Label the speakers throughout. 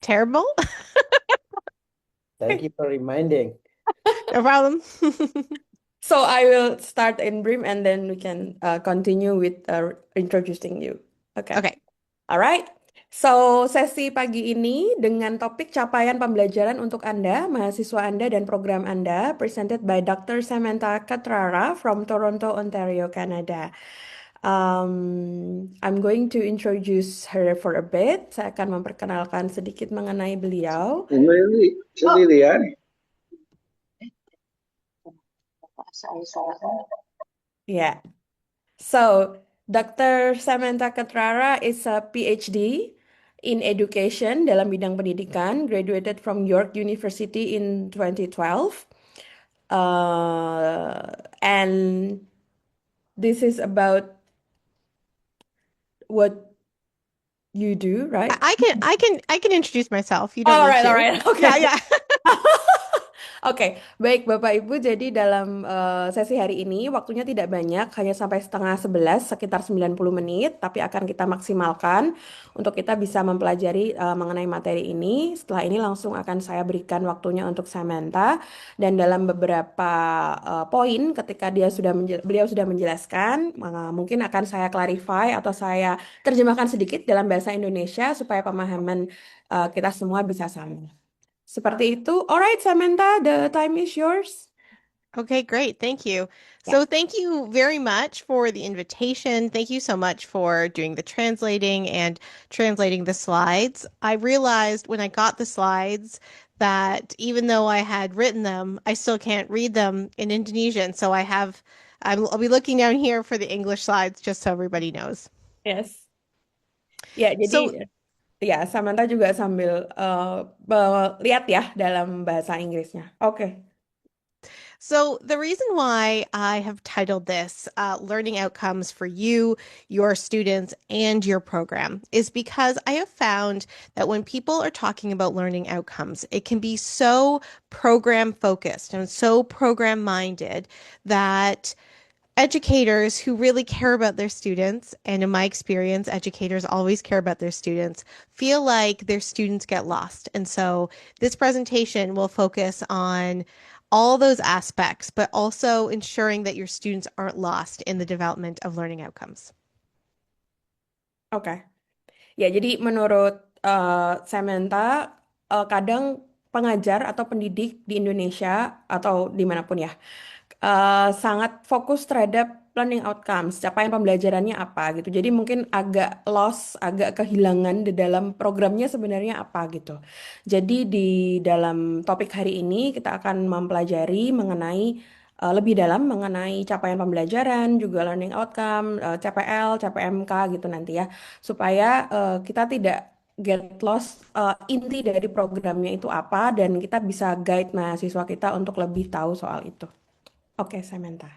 Speaker 1: Terrible?
Speaker 2: Thank you for reminding.
Speaker 1: No problem.
Speaker 3: So I will start in brief and then we can continue with introducing you. Okay.
Speaker 1: Okay.
Speaker 3: Alright. So sesi pagi ini dengan topik capaian pembelajaran untuk Anda, mahasiswa Anda dan program Anda, presented by Dr. Samantha Catrara from Toronto, Ontario, Canada. I'm going to introduce her for a bit. Saya akan memperkenalkan sedikit mengenai beliau.
Speaker 2: Lilian.
Speaker 3: Yeah. So, Dr. Samantha Catrara is a PhD in education dalam bidang pendidikan, graduated from York University in 2012. And this is about what you do, right?
Speaker 1: I can introduce myself. You don't
Speaker 3: All
Speaker 1: need
Speaker 3: right, all
Speaker 1: to.
Speaker 3: right. Okay.
Speaker 1: Yeah, yeah.
Speaker 3: Oke, baik Bapak Ibu. Jadi dalam sesi hari ini waktunya tidak banyak, hanya sampai setengah 11, sekitar 90 menit, tapi akan kita maksimalkan untuk kita bisa mempelajari mengenai materi ini. Setelah ini langsung akan saya berikan waktunya untuk Samantha dan dalam beberapa poin ketika beliau sudah menjelaskan, mungkin akan saya clarify atau saya terjemahkan sedikit dalam bahasa Indonesia supaya pemahaman kita semua bisa sama. Seperti itu. Alright, Samantha, the time is yours.
Speaker 1: Okay, great. Thank you.
Speaker 3: Yeah.
Speaker 1: So thank you very much for the invitation. Thank you so much for doing the translating and translating the slides. I realized when I got the slides that even though I had written them, I still can't read them in Indonesian. So I'll be looking down here for the English slides just so everybody knows.
Speaker 3: Yes. Ya,
Speaker 1: So
Speaker 3: jadi ya Samantha juga sambil lihat ya dalam bahasa Inggrisnya. Oke.
Speaker 1: So, the reason why I have titled this Learning Outcomes for You, Your Students, and Your Program is because I have found that when people are talking about learning outcomes, it can be so program focused and so program minded that educators who really care about their students, and in my experience, educators always care about their students, feel like their students get lost. And so this presentation will focus on all those aspects, but also ensuring that your students aren't lost in the development of learning outcomes.
Speaker 3: Oke. Ya, jadi menurut Samantha, kadang pengajar atau pendidik di Indonesia atau dimanapun ya, sangat fokus terhadap learning outcomes, capaian pembelajarannya apa gitu. Jadi mungkin agak lost, agak kehilangan di dalam programnya sebenarnya apa gitu. Jadi di dalam topik hari ini kita akan mempelajari mengenai lebih dalam mengenai capaian pembelajaran, juga learning outcome, CPL, CPMK gitu nanti ya, supaya kita tidak get lost inti dari programnya itu apa dan kita bisa guide mahasiswa kita untuk lebih tahu soal itu. Oke, Samantha.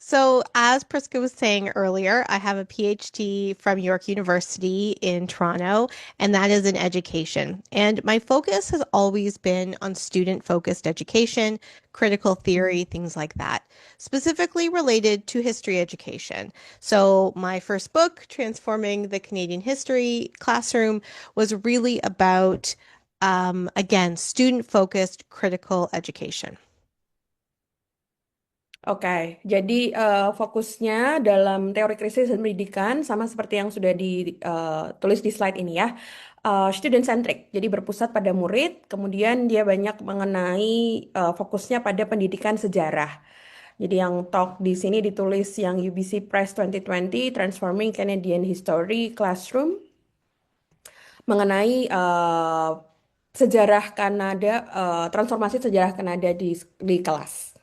Speaker 1: So, as Priska was saying earlier, I have a PhD from York University in Toronto, and that is in education. And my focus has always been on student focused education, critical theory, things like that, specifically related to history education. So, my first book, Transforming the Canadian History Classroom, was really about, again, student focused critical education.
Speaker 3: Oke, jadi fokusnya dalam teori krisis dan pendidikan sama seperti yang sudah ditulis di slide ini ya, student centric. Jadi berpusat pada murid, kemudian dia banyak mengenai fokusnya pada pendidikan sejarah. Jadi yang talk di sini ditulis yang UBC Press 2020, Transforming Canadian History Classroom, mengenai sejarah Kanada, transformasi sejarah Kanada di kelas.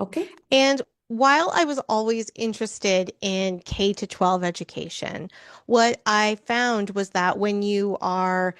Speaker 3: Oke?
Speaker 1: And while I was always interested in K to 12 education, what I found was that when you are,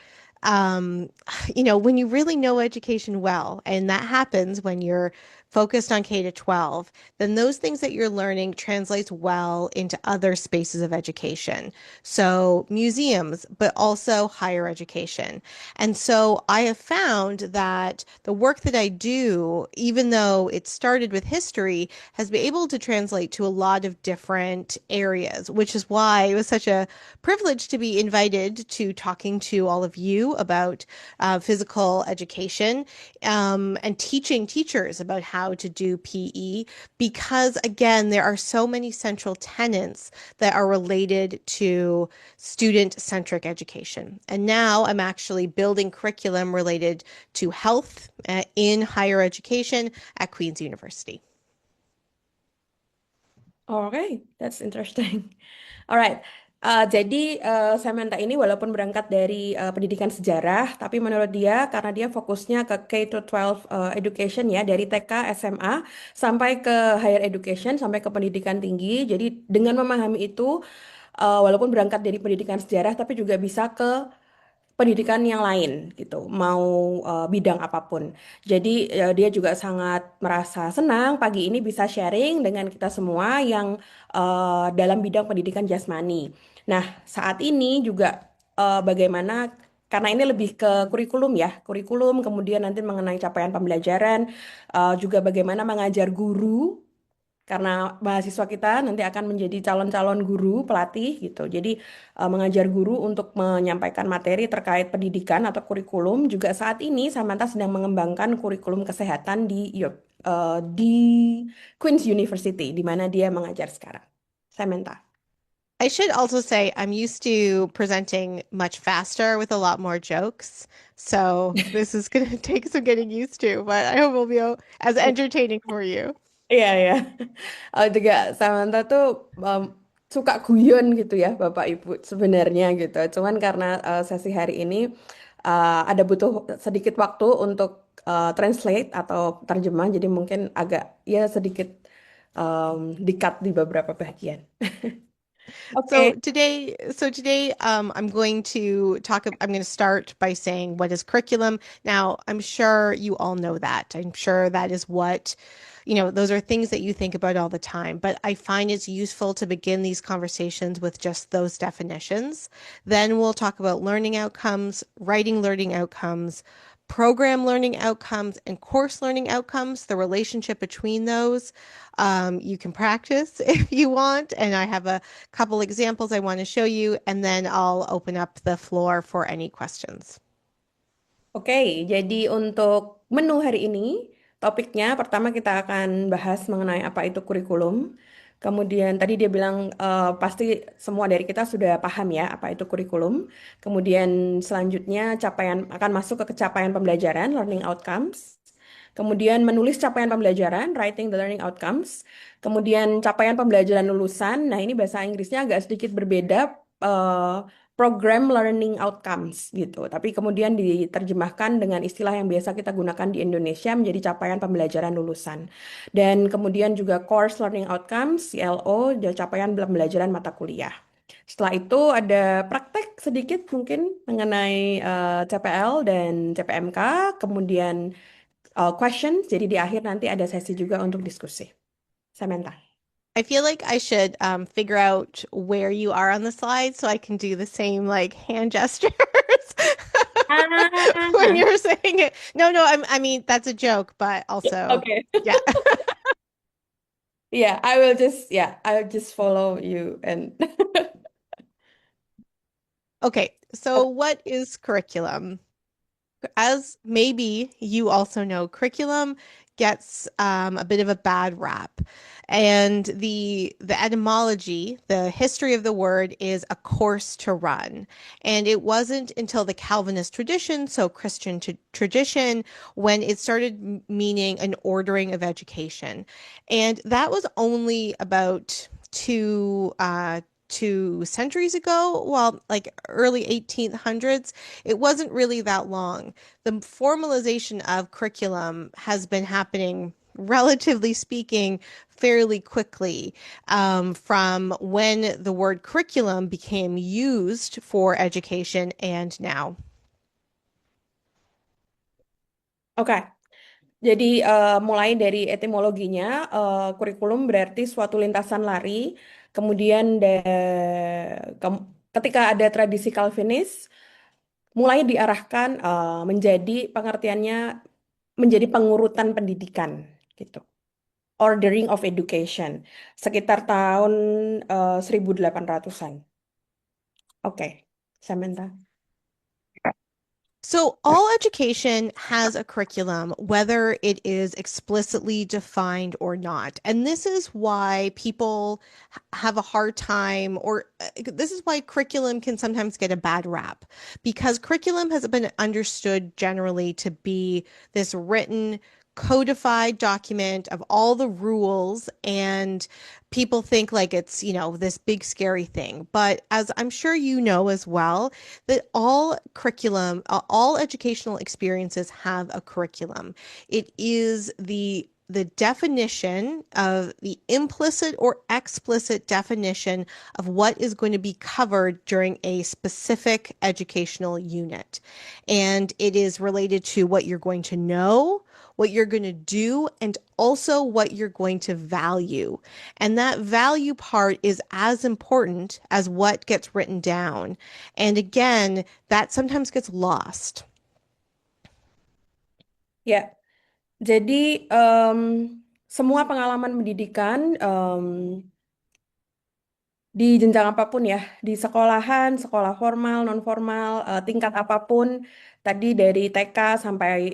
Speaker 1: when you really know education well, and that happens when you're focused on K to 12, then those things that you're learning translates well into other spaces of education. So museums, but also higher education. And so I have found that the work that I do, even though it started with history, has been able to translate to a lot of different areas, which is why it was such a privilege to be invited to talking to all of you about physical education and teaching teachers about how to do PE, because again, there are so many central tenets that are related to student-centric education. And now I'm actually building curriculum related to health in higher education at Queen's University.
Speaker 3: Okay, that's interesting. Alright, jadi Samantha ini walaupun berangkat dari pendidikan sejarah, tapi menurut dia karena dia fokusnya ke K-12 education ya, dari TK, SMA, sampai ke higher education, sampai ke pendidikan tinggi. Jadi dengan memahami itu, walaupun berangkat dari pendidikan sejarah, tapi juga bisa ke pendidikan yang lain gitu, mau bidang apapun. Jadi dia juga sangat merasa senang pagi ini bisa sharing dengan kita semua yang dalam bidang pendidikan jasmani. Nah, saat ini juga bagaimana karena ini lebih ke kurikulum ya, kurikulum kemudian nanti mengenai capaian pembelajaran, juga bagaimana mengajar guru karena mahasiswa kita nanti akan menjadi calon-calon guru, pelatih gitu. Jadi mengajar guru untuk menyampaikan materi terkait pendidikan atau kurikulum. Juga saat ini Samantha sedang mengembangkan kurikulum kesehatan di Queen's University, di mana dia mengajar sekarang. Samantha.
Speaker 1: I should also say I'm used to presenting much faster with a lot more jokes. So this is going to take some getting used to, but I hope it'll be as entertaining for you.
Speaker 3: Iya, iya. Juga Samantha tuh suka guyon gitu ya, Bapak Ibu sebenarnya gitu. Cuman karena sesi hari ini ada butuh sedikit waktu untuk translate atau terjemah, jadi mungkin agak ya sedikit di-cut di beberapa bagian.
Speaker 1: So
Speaker 3: Oke.
Speaker 1: today, I'm going to I'm going to start by saying what is curriculum. Now, I'm sure you all know that. I'm sure that is what, those are things that you think about all the time. But I find it's useful to begin these conversations with just those definitions. Then we'll talk about learning outcomes, writing learning outcomes, program learning outcomes, and course learning outcomes, the relationship between those. You can practice if you want, and I have a couple examples I want to show you, and then I'll open up the floor for any questions.
Speaker 3: Oke, jadi untuk menu hari ini, topiknya pertama kita akan bahas mengenai apa itu kurikulum. Kemudian tadi dia bilang pasti semua dari kita sudah paham ya apa itu kurikulum. Kemudian selanjutnya capaian akan masuk ke capaian pembelajaran, learning outcomes. Kemudian menulis capaian pembelajaran, writing the learning outcomes. Kemudian capaian pembelajaran lulusan. Nah, ini bahasa Inggrisnya agak sedikit berbeda. eh, Program learning outcomes gitu. Tapi kemudian diterjemahkan dengan istilah yang biasa kita gunakan di Indonesia menjadi capaian pembelajaran lulusan. Dan kemudian juga course learning outcomes, CLO, dan capaian pembelajaran mata kuliah. Setelah itu ada praktek sedikit mungkin mengenai CPL dan CPMK, kemudian questions. Jadi di akhir nanti ada sesi juga untuk diskusi. Samantha.
Speaker 1: I feel like I should figure out where you are on the slide so I can do the same like hand gestures when
Speaker 3: Ah,
Speaker 1: you're saying it. No, I mean that's a joke, but also,
Speaker 3: okay.
Speaker 1: yeah.
Speaker 3: Yeah, I will just follow you and
Speaker 1: Okay, so what is curriculum? As maybe you also know, curriculum gets a bit of a bad rap. And the etymology, the history of the word is a course to run. And it wasn't until the Calvinist tradition, so Christian tradition, when it started meaning an ordering of education. And that was only about two centuries ago, well, like early 1800s. It wasn't really that long. The formalization of curriculum has been happening, relatively speaking, fairly quickly from when the word curriculum became used for education and now.
Speaker 3: Oke. Jadi mulai dari etimologinya, kurikulum berarti suatu lintasan lari. Kemudian ketika ada tradisi Calvinis, mulai diarahkan menjadi pengertiannya menjadi pengurutan pendidikan gitu. Ordering of Education sekitar tahun 1800-an. Oke, Samantha.
Speaker 1: So, all education has a curriculum, whether it is explicitly defined or not. And this is why people have a hard time, or this is why curriculum can sometimes get a bad rap, because curriculum has been understood generally to be this written, codified document of all the rules, and people think like it's, this big scary thing. But as I'm sure you know as well, that all curriculum, all educational experiences have a curriculum. It is the definition of the implicit or explicit definition of what is going to be covered during a specific educational unit. And it is related to what you're going to know, what you're going to do, and also what you're going to value. And that value part is as important as what gets written down. And again, that sometimes gets lost.
Speaker 3: Ya, jadi semua pengalaman pendidikan di jenjang apapun ya, di sekolahan, sekolah formal, non formal, tingkat apapun, tadi dari TK sampai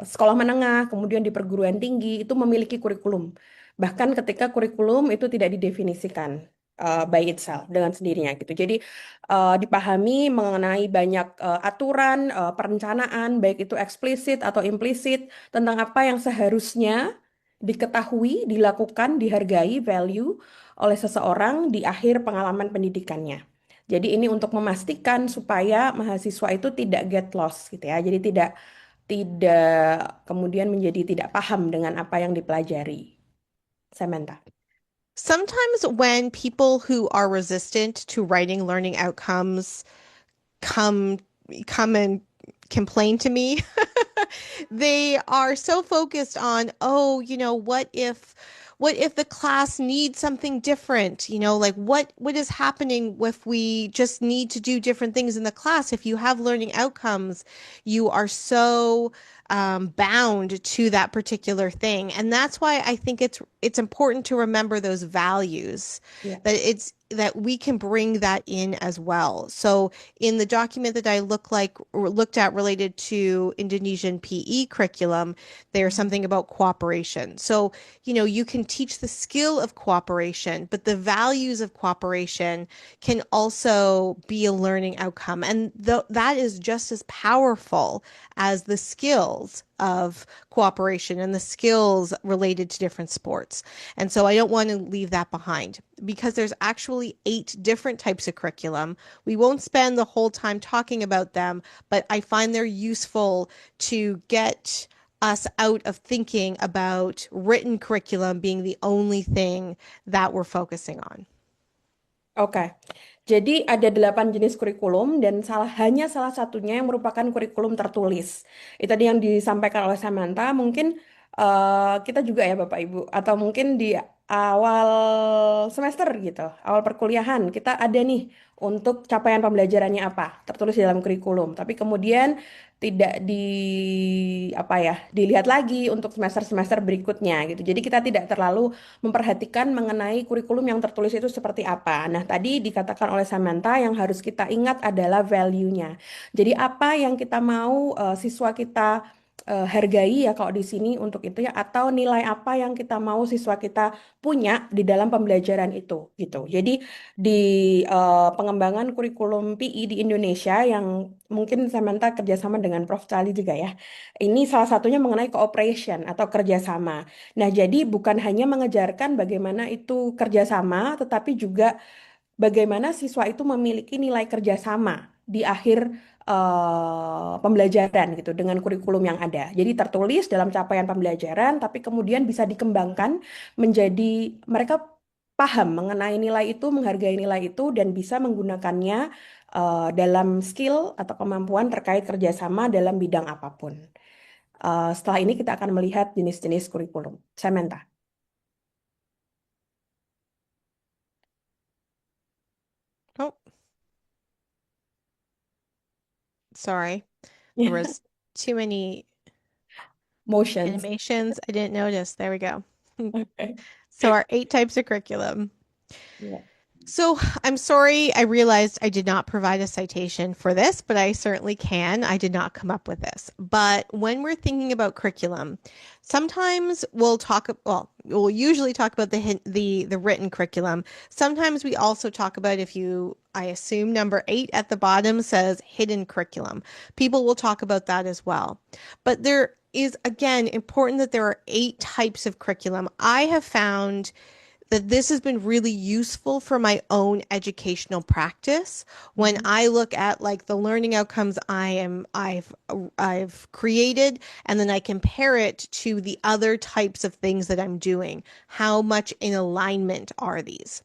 Speaker 3: sekolah menengah, kemudian di perguruan tinggi itu memiliki kurikulum. Bahkan ketika kurikulum itu tidak didefinisikan by itself dengan sendirinya gitu. Jadi dipahami mengenai banyak aturan, perencanaan, baik itu eksplisit atau implisit tentang apa yang seharusnya diketahui, dilakukan, dihargai, value oleh seseorang di akhir pengalaman pendidikannya. Jadi ini untuk memastikan supaya mahasiswa itu tidak get lost gitu ya. Jadi tidak tidak kemudian menjadi tidak paham dengan apa yang dipelajari. Samantha.
Speaker 1: Sometimes when people who are resistant to writing learning outcomes come come and complain to me, they are so focused on, oh, what if the class needs something different? Like what is happening if we just need to do different things in the class? If you have learning outcomes, you are so bound to that particular thing. And that's why I think it's important to remember those values,
Speaker 3: Ya.
Speaker 1: that we can bring that in as well. So in the document that I looked at related to Indonesian PE curriculum, there's something about cooperation. So, you can teach the skill of cooperation, but the values of cooperation can also be a learning outcome. And that is just as powerful as the skills of cooperation and the skills related to different sports. And so I don't want to leave that behind, because there's actually 8 different types of curriculum. We won't spend the whole time talking about them, but I find they're useful to get us out of thinking about written curriculum being the only thing that we're focusing on.
Speaker 3: Oke. Jadi ada 8 jenis kurikulum dan hanya salah satunya yang merupakan kurikulum tertulis. Itu tadi yang disampaikan oleh Samantha. Mungkin kita juga ya Bapak Ibu, atau mungkin di awal semester gitu, awal perkuliahan kita ada nih untuk capaian pembelajarannya apa, tertulis di dalam kurikulum. Tapi kemudian tidak apa ya, dilihat lagi untuk semester-semester berikutnya gitu. Jadi kita tidak terlalu memperhatikan mengenai kurikulum yang tertulis itu seperti apa. Nah, tadi dikatakan oleh Samantha yang harus kita ingat adalah value-nya. Jadi apa yang kita mau siswa kita hargai ya kalau di sini untuk itu ya, atau nilai apa yang kita mau siswa kita punya di dalam pembelajaran itu gitu. Jadi di pengembangan kurikulum PI di Indonesia yang mungkin Samantha kerjasama dengan Prof. Cali juga ya. Ini salah satunya mengenai cooperation atau kerjasama. Nah, jadi bukan hanya mengejarkan bagaimana itu kerjasama, tetapi juga bagaimana siswa itu memiliki nilai kerjasama di akhir pembelajaran gitu dengan kurikulum yang ada. Jadi tertulis dalam capaian pembelajaran, tapi kemudian bisa dikembangkan menjadi mereka paham mengenai nilai itu, menghargai nilai itu, dan bisa menggunakannya dalam skill atau kemampuan terkait kerjasama dalam bidang apapun. Setelah ini kita akan melihat jenis-jenis kurikulum. Samantha.
Speaker 1: Oh, sorry. There was too many
Speaker 3: Motions.
Speaker 1: animations. I didn't notice. There we go.
Speaker 3: Oke.
Speaker 1: So our 8 types of curriculum.
Speaker 3: Ya.
Speaker 1: So I'm sorry, I realized I did not provide a citation for this, but I certainly can. I did not come up with this. But when we're thinking about curriculum, sometimes we'll usually talk about the written curriculum. Sometimes we also talk about I assume number 8 at the bottom says hidden curriculum. People will talk about that as well. But there is again important that there are 8 types of curriculum. I have found that this has been really useful for my own educational practice when I look at like the learning outcomes I've created, and then I compare it to the other types of things that I'm doing. How much in alignment are these?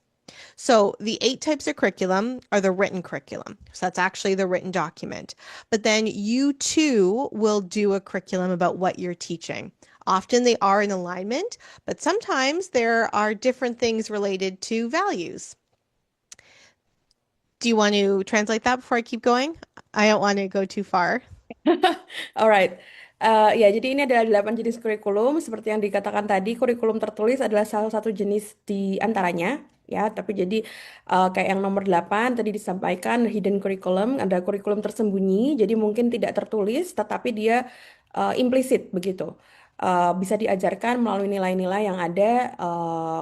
Speaker 1: So the 8 types of curriculum are the written curriculum. So that's actually the written document. But then you too will do a curriculum about what you're teaching. Often they are in alignment, but sometimes there are different things related to values. Do you want to translate that before I keep going? I don't want to go too far.
Speaker 3: Alright. Ya, jadi ini adalah 8 jenis kurikulum. Seperti yang dikatakan tadi, kurikulum tertulis adalah salah satu jenis di antaranya. Ya, tapi jadi kayak yang nomor 8 tadi disampaikan, hidden curriculum, ada kurikulum tersembunyi. Jadi mungkin tidak tertulis, tetapi dia implisit begitu. Bisa diajarkan melalui nilai-nilai yang ada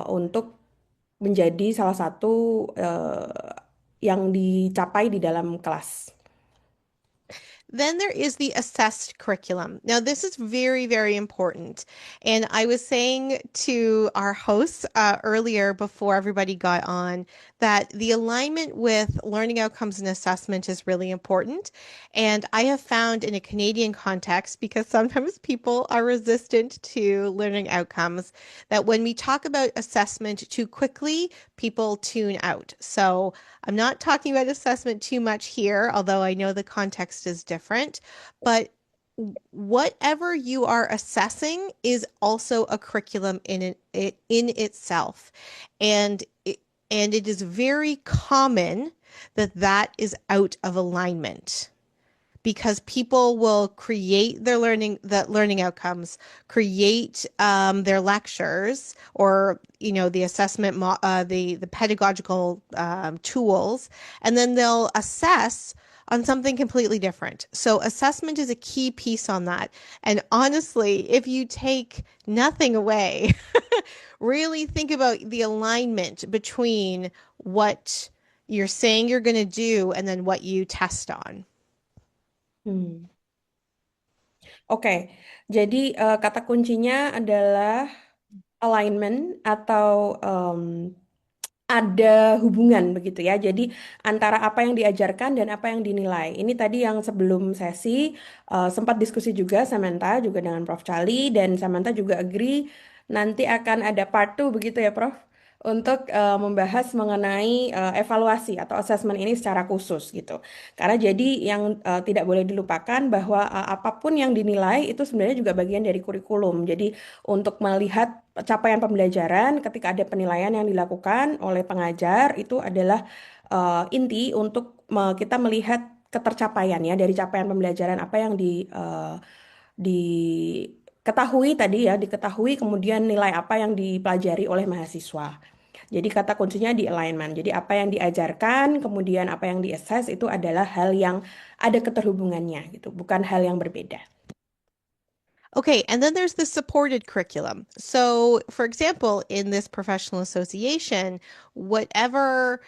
Speaker 3: untuk menjadi salah satu yang dicapai di dalam kelas.
Speaker 1: Then there is the assessed curriculum. Now, this is very, very important. And I was saying to our hosts earlier before everybody got on that the alignment with learning outcomes and assessment is really important. And I have found in a Canadian context, because sometimes people are resistant to learning outcomes, that when we talk about assessment too quickly, people tune out. So I'm not talking about assessment too much here, although I know the context is different, but whatever you are assessing is also a curriculum in itself. And it is very common that is out of alignment because people will create the learning outcomes, create their lectures or the assessment, the pedagogical tools, and then they'll assess on something completely different. So assessment is a key piece on that. And honestly, if you take nothing away, really think about the alignment between what you're saying you're going to do and then what you test on.
Speaker 3: Hmm. Oke, jadi kata kuncinya adalah alignment atau ada hubungan begitu ya. Jadi antara apa yang diajarkan dan apa yang dinilai. Ini tadi yang sebelum sesi sempat diskusi juga Samantha juga dengan Prof. Charlie dan Samantha juga agree nanti akan ada part 2 begitu ya Prof untuk membahas mengenai evaluasi atau assessment ini secara khusus gitu. Karena jadi yang tidak boleh dilupakan bahwa apapun yang dinilai itu sebenarnya juga bagian dari kurikulum. Jadi untuk melihat capaian pembelajaran ketika ada penilaian yang dilakukan oleh pengajar itu adalah inti untuk kita melihat ketercapaian ya dari capaian pembelajaran apa yang diketahui tadi ya diketahui kemudian nilai apa yang dipelajari oleh mahasiswa. Jadi kata kuncinya di alignment. Jadi apa yang diajarkan, kemudian apa yang di-assess itu adalah hal yang ada keterhubungannya gitu, bukan hal yang berbeda.
Speaker 1: Okay, and then there's the supported curriculum. So, for example, in this professional association, whatever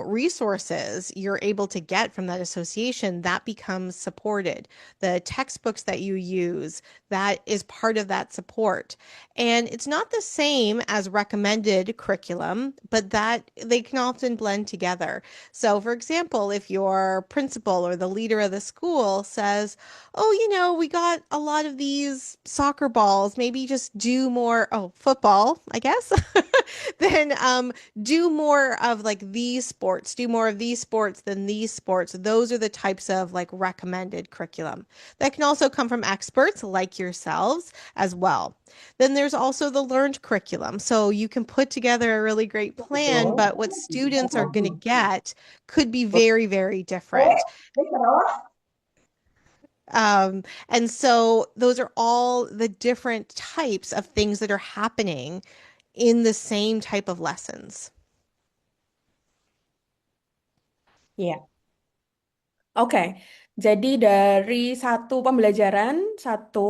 Speaker 1: resources you're able to get from that association, that becomes supported. The textbooks that you use, that is part of that support. And it's not the same as recommended curriculum, but that they can often blend together. So, for example, if your principal or the leader of the school says, oh, we got a lot of these soccer balls, maybe just do more, football, I guess, then do more of like these sports, do more of these sports than these sports. Those are the types of like recommended curriculum that can also come from experts like yourselves as well. Then there's also the learned curriculum. So you can put together a really great plan, but what students are going to get could be very, very different. And so those are all the different types of things that are happening in the same type of lessons.
Speaker 3: Iya. Oke, jadi dari satu pembelajaran, satu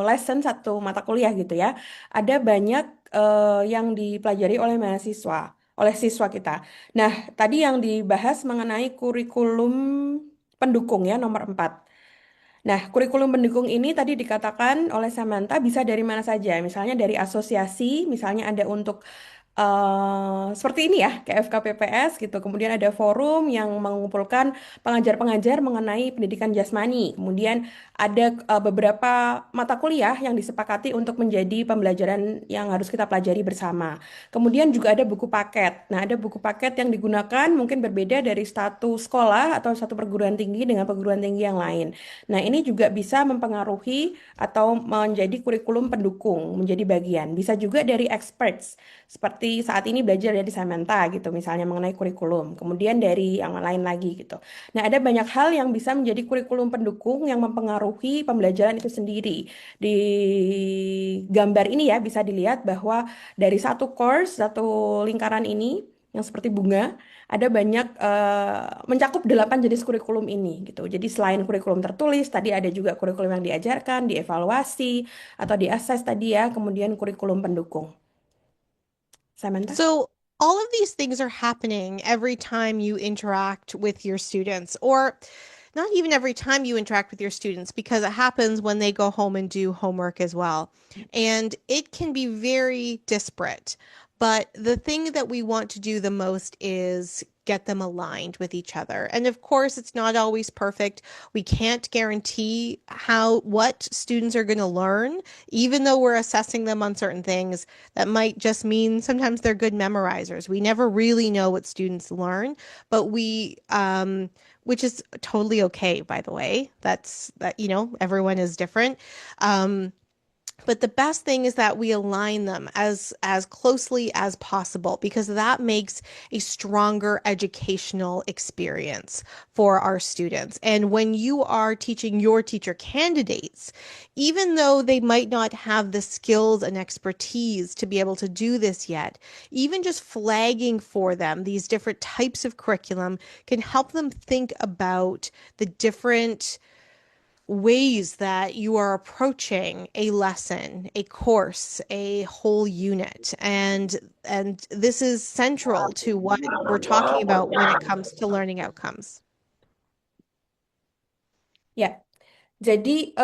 Speaker 3: lesson, satu mata kuliah gitu ya, ada banyak yang dipelajari oleh mahasiswa, oleh siswa kita. Nah, tadi yang dibahas mengenai kurikulum pendukung ya, nomor 4. Nah, kurikulum pendukung ini tadi dikatakan oleh Samantha bisa dari mana saja. Misalnya dari asosiasi, misalnya ada untuk seperti ini ya, kayak FKPPS gitu. Kemudian ada forum yang mengumpulkan pengajar-pengajar mengenai pendidikan jasmani. Kemudian ada beberapa mata kuliah yang disepakati untuk menjadi pembelajaran yang harus kita pelajari bersama. Kemudian juga ada buku paket. Nah, ada buku paket yang digunakan mungkin berbeda dari satu sekolah atau satu perguruan tinggi dengan perguruan tinggi yang lain. Nah, ini juga bisa mempengaruhi atau menjadi kurikulum pendukung, menjadi bagian. Bisa juga dari experts, seperti saat ini belajar dari Samantha gitu, misalnya mengenai kurikulum. Kemudian dari yang lain lagi gitu. Nah, ada banyak hal yang bisa menjadi kurikulum pendukung yang mempengaruhi pembelajaran itu sendiri. Di gambar ini ya bisa dilihat bahwa dari satu course, satu lingkaran ini yang seperti bunga, ada banyak mencakup 8 jenis kurikulum ini gitu. Jadi selain kurikulum tertulis, tadi ada juga kurikulum yang diajarkan, dievaluasi atau diakses tadi ya, kemudian kurikulum pendukung. Samantha?
Speaker 1: So all of these things are happening every time you interact with your students, or not even every time you interact with your students, because it happens when they go home and do homework as well. And it can be very disparate. But the thing that we want to do the most is get them aligned with each other. And of course, it's not always perfect. We can't guarantee what students are going to learn, even though we're assessing them on certain things. That might just mean sometimes they're good memorizers. We never really know what students learn, but which is totally okay, by the way. Everyone is different. But the best thing is that we align them as closely as possible, because that makes a stronger educational experience for our students. And when you are teaching your teacher candidates, even though they might not have the skills and expertise to be able to do this yet, even just flagging for them these different types of curriculum can help them think about the different ways that you are approaching a lesson, a course, a whole unit. And this is central to what we're talking about when it comes to learning outcomes.
Speaker 3: Ya, jadi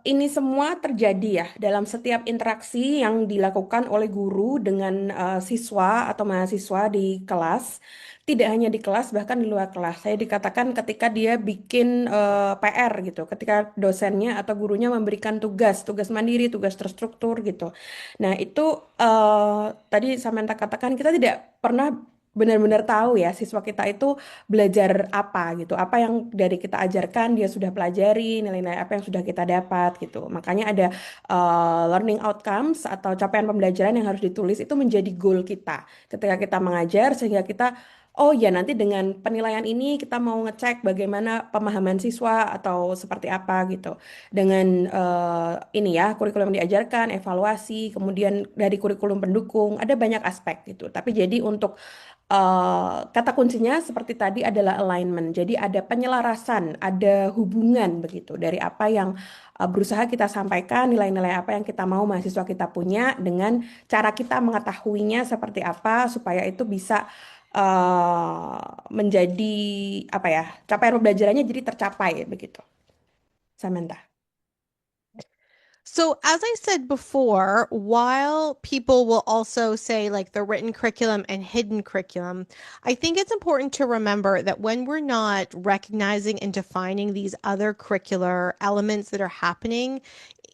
Speaker 3: ini semua terjadi ya dalam setiap interaksi yang dilakukan oleh guru dengan siswa atau mahasiswa di kelas. Tidak hanya di kelas, bahkan di luar kelas. Saya dikatakan ketika dia bikin PR gitu, ketika dosennya atau gurunya memberikan tugas mandiri, tugas terstruktur gitu. Nah, itu tadi Samantha katakan kita tidak pernah benar-benar tahu ya siswa kita itu belajar apa gitu, apa yang dari kita ajarkan dia sudah pelajari, nilai-nilai apa yang sudah kita dapat gitu. Makanya ada learning outcomes atau capaian pembelajaran yang harus ditulis itu menjadi goal kita ketika kita mengajar, sehingga kita oh ya nanti dengan penilaian ini kita mau ngecek bagaimana pemahaman siswa atau seperti apa gitu. Dengan ini ya kurikulum yang diajarkan, evaluasi, kemudian dari kurikulum pendukung ada banyak aspek gitu. Tapi jadi untuk kata kuncinya seperti tadi adalah alignment. Jadi ada penyelarasan, ada hubungan begitu dari apa yang berusaha kita sampaikan, nilai-nilai apa yang kita mau mahasiswa kita punya dengan cara kita mengetahuinya seperti apa supaya itu bisa menjadi apa ya, capaian pembelajarannya jadi tercapai begitu. Samantha.
Speaker 1: So, as I said before, while people will also say like the written curriculum and hidden curriculum, I think it's important to remember that when we're not recognizing and defining these other curricular elements that are happening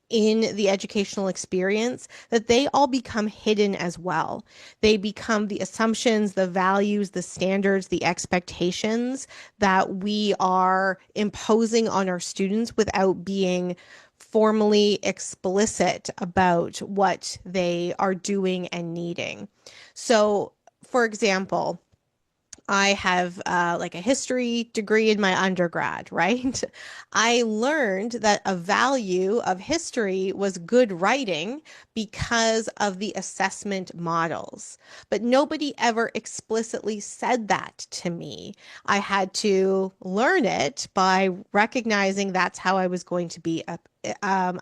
Speaker 1: in the educational experience, that they all become hidden as well. They become the assumptions, the values, the standards, the expectations that we are imposing on our students without being formally explicit about what they are doing and needing. So, for example, I have like a history degree in my undergrad, right? I learned that a value of history was good writing because of the assessment models. But nobody ever explicitly said that to me. I had to learn it by recognizing that's how I was going to be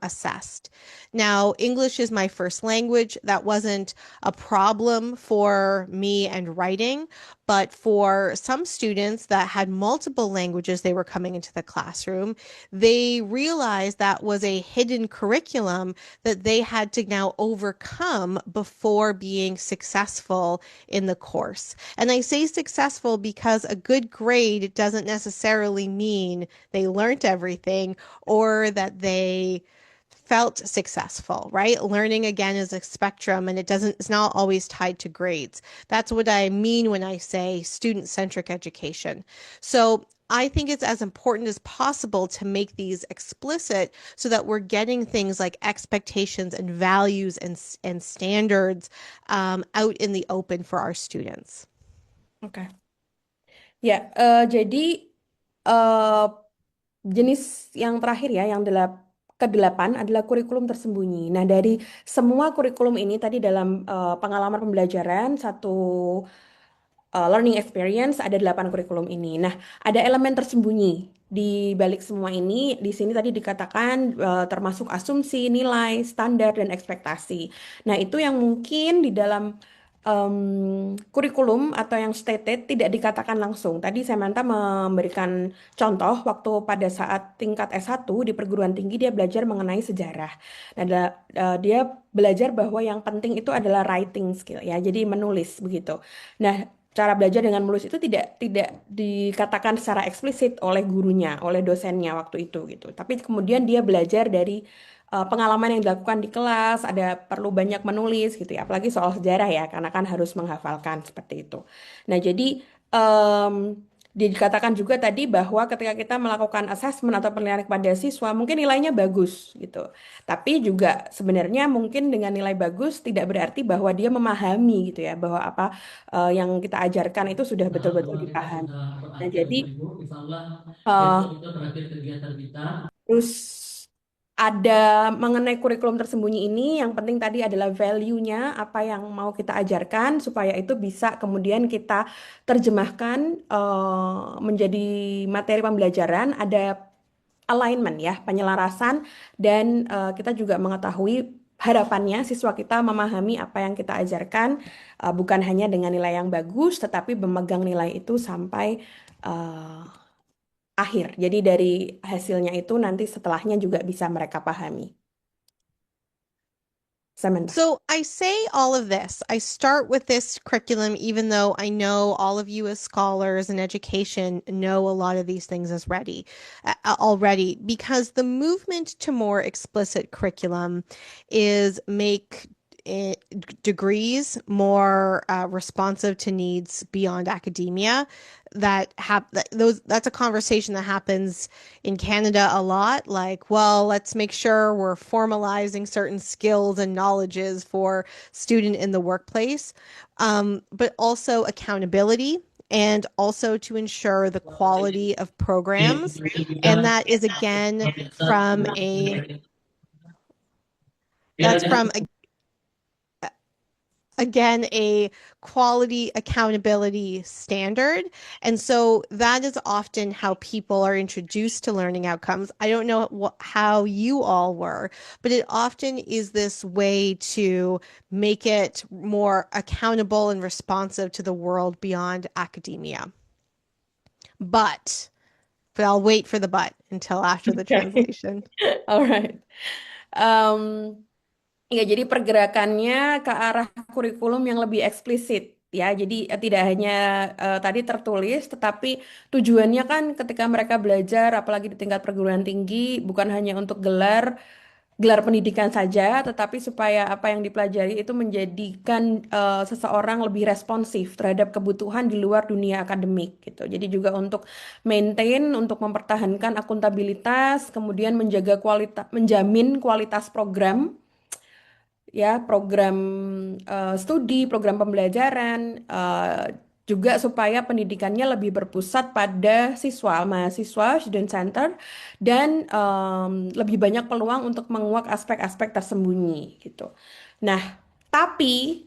Speaker 1: assessed. Now, English is my first language. That wasn't a problem for me and writing. But for some students that had multiple languages they were coming into the classroom, they realized that was a hidden curriculum that they had to now overcome before being successful in the course. And I say successful because a good grade doesn't necessarily mean they learned everything or that they felt successful, right? Learning again is a spectrum and it's not always tied to grades. That's what I mean when I say student-centric education. So I think it's as important as possible to make these explicit so that we're getting things like expectations and values and standards out in the open for our students.
Speaker 3: Oke. Ya, jadi eh, jenis yang terakhir ya, yang kedelapan adalah kurikulum tersembunyi. Nah, dari semua kurikulum ini tadi dalam pengalaman pembelajaran satu learning experience ada 8 kurikulum ini. Nah, ada elemen tersembunyi di balik semua ini. Di sini tadi dikatakan termasuk asumsi, nilai, standar, dan ekspektasi. Nah, itu yang mungkin di dalam kurikulum atau yang stated tidak dikatakan langsung. Tadi Samantha memberikan contoh waktu pada saat tingkat S1 di perguruan tinggi dia belajar mengenai sejarah. Nah, dia belajar bahwa yang penting itu adalah writing skill ya, jadi menulis begitu. Nah, cara belajar dengan menulis itu tidak dikatakan secara eksplisit oleh gurunya, oleh dosennya waktu itu gitu. Tapi kemudian dia belajar dari pengalaman yang dilakukan di kelas, ada perlu banyak menulis gitu ya, apalagi soal sejarah ya, karena kan harus menghafalkan seperti itu. Nah, jadi dikatakan juga tadi bahwa ketika kita melakukan assessment atau penilaian kepada siswa, mungkin nilainya bagus gitu. Tapi juga sebenarnya mungkin dengan nilai bagus tidak berarti bahwa dia memahami gitu ya, bahwa apa yang kita ajarkan itu sudah
Speaker 4: Nah,
Speaker 3: betul-betul
Speaker 4: bahwa kita
Speaker 3: dipahami.
Speaker 4: sudah
Speaker 3: Nah,
Speaker 4: berakhir
Speaker 3: jadi
Speaker 4: Bapak Ibu, insya Allah besok
Speaker 3: eh,
Speaker 4: itu terakhir kegiatan kita.
Speaker 3: terus ada mengenai kurikulum tersembunyi ini, yang penting tadi adalah value-nya, apa yang mau kita ajarkan, supaya itu bisa kemudian kita terjemahkan menjadi materi pembelajaran, ada alignment ya, penyelarasan, dan kita juga mengetahui harapannya siswa kita memahami apa yang kita ajarkan, bukan hanya dengan nilai yang bagus, tetapi memegang nilai itu sampai eh, akhir. Jadi dari hasilnya itu nanti setelahnya juga bisa mereka pahami. Samantha.
Speaker 1: So I say all of this. I start with this curriculum, even though I know all of you as scholars in education know a lot of these things as already, because the movement to more explicit curriculum is make degrees more responsive to needs beyond academia. That's a conversation that happens in Canada a lot. Like, well, let's make sure we're formalizing certain skills and knowledges for student in the workplace, but also accountability and also to ensure the quality of programs. And that is again from a that's from again a quality accountability standard. And so that is often how people are introduced to learning outcomes. I don't know how you all were, but it often is this way to make it more accountable and responsive to the world beyond academia. But I'll wait for the but until after the translation.
Speaker 3: Alright. Ya, jadi pergerakannya ke arah kurikulum yang lebih eksplisit ya. Jadi tidak hanya tadi tertulis, tetapi tujuannya kan ketika mereka belajar, apalagi di tingkat perguruan tinggi, bukan hanya untuk gelar, gelar pendidikan saja, tetapi supaya apa yang dipelajari itu menjadikan seseorang lebih responsif terhadap kebutuhan di luar dunia akademik gitu. Jadi juga untuk maintain, untuk mempertahankan akuntabilitas, kemudian menjaga kualitas, menjamin kualitas program, ya program studi, program pembelajaran, juga supaya pendidikannya lebih berpusat pada siswa, mahasiswa, student center, dan lebih banyak peluang untuk menguak aspek-aspek tersembunyi gitu. Nah, tapi,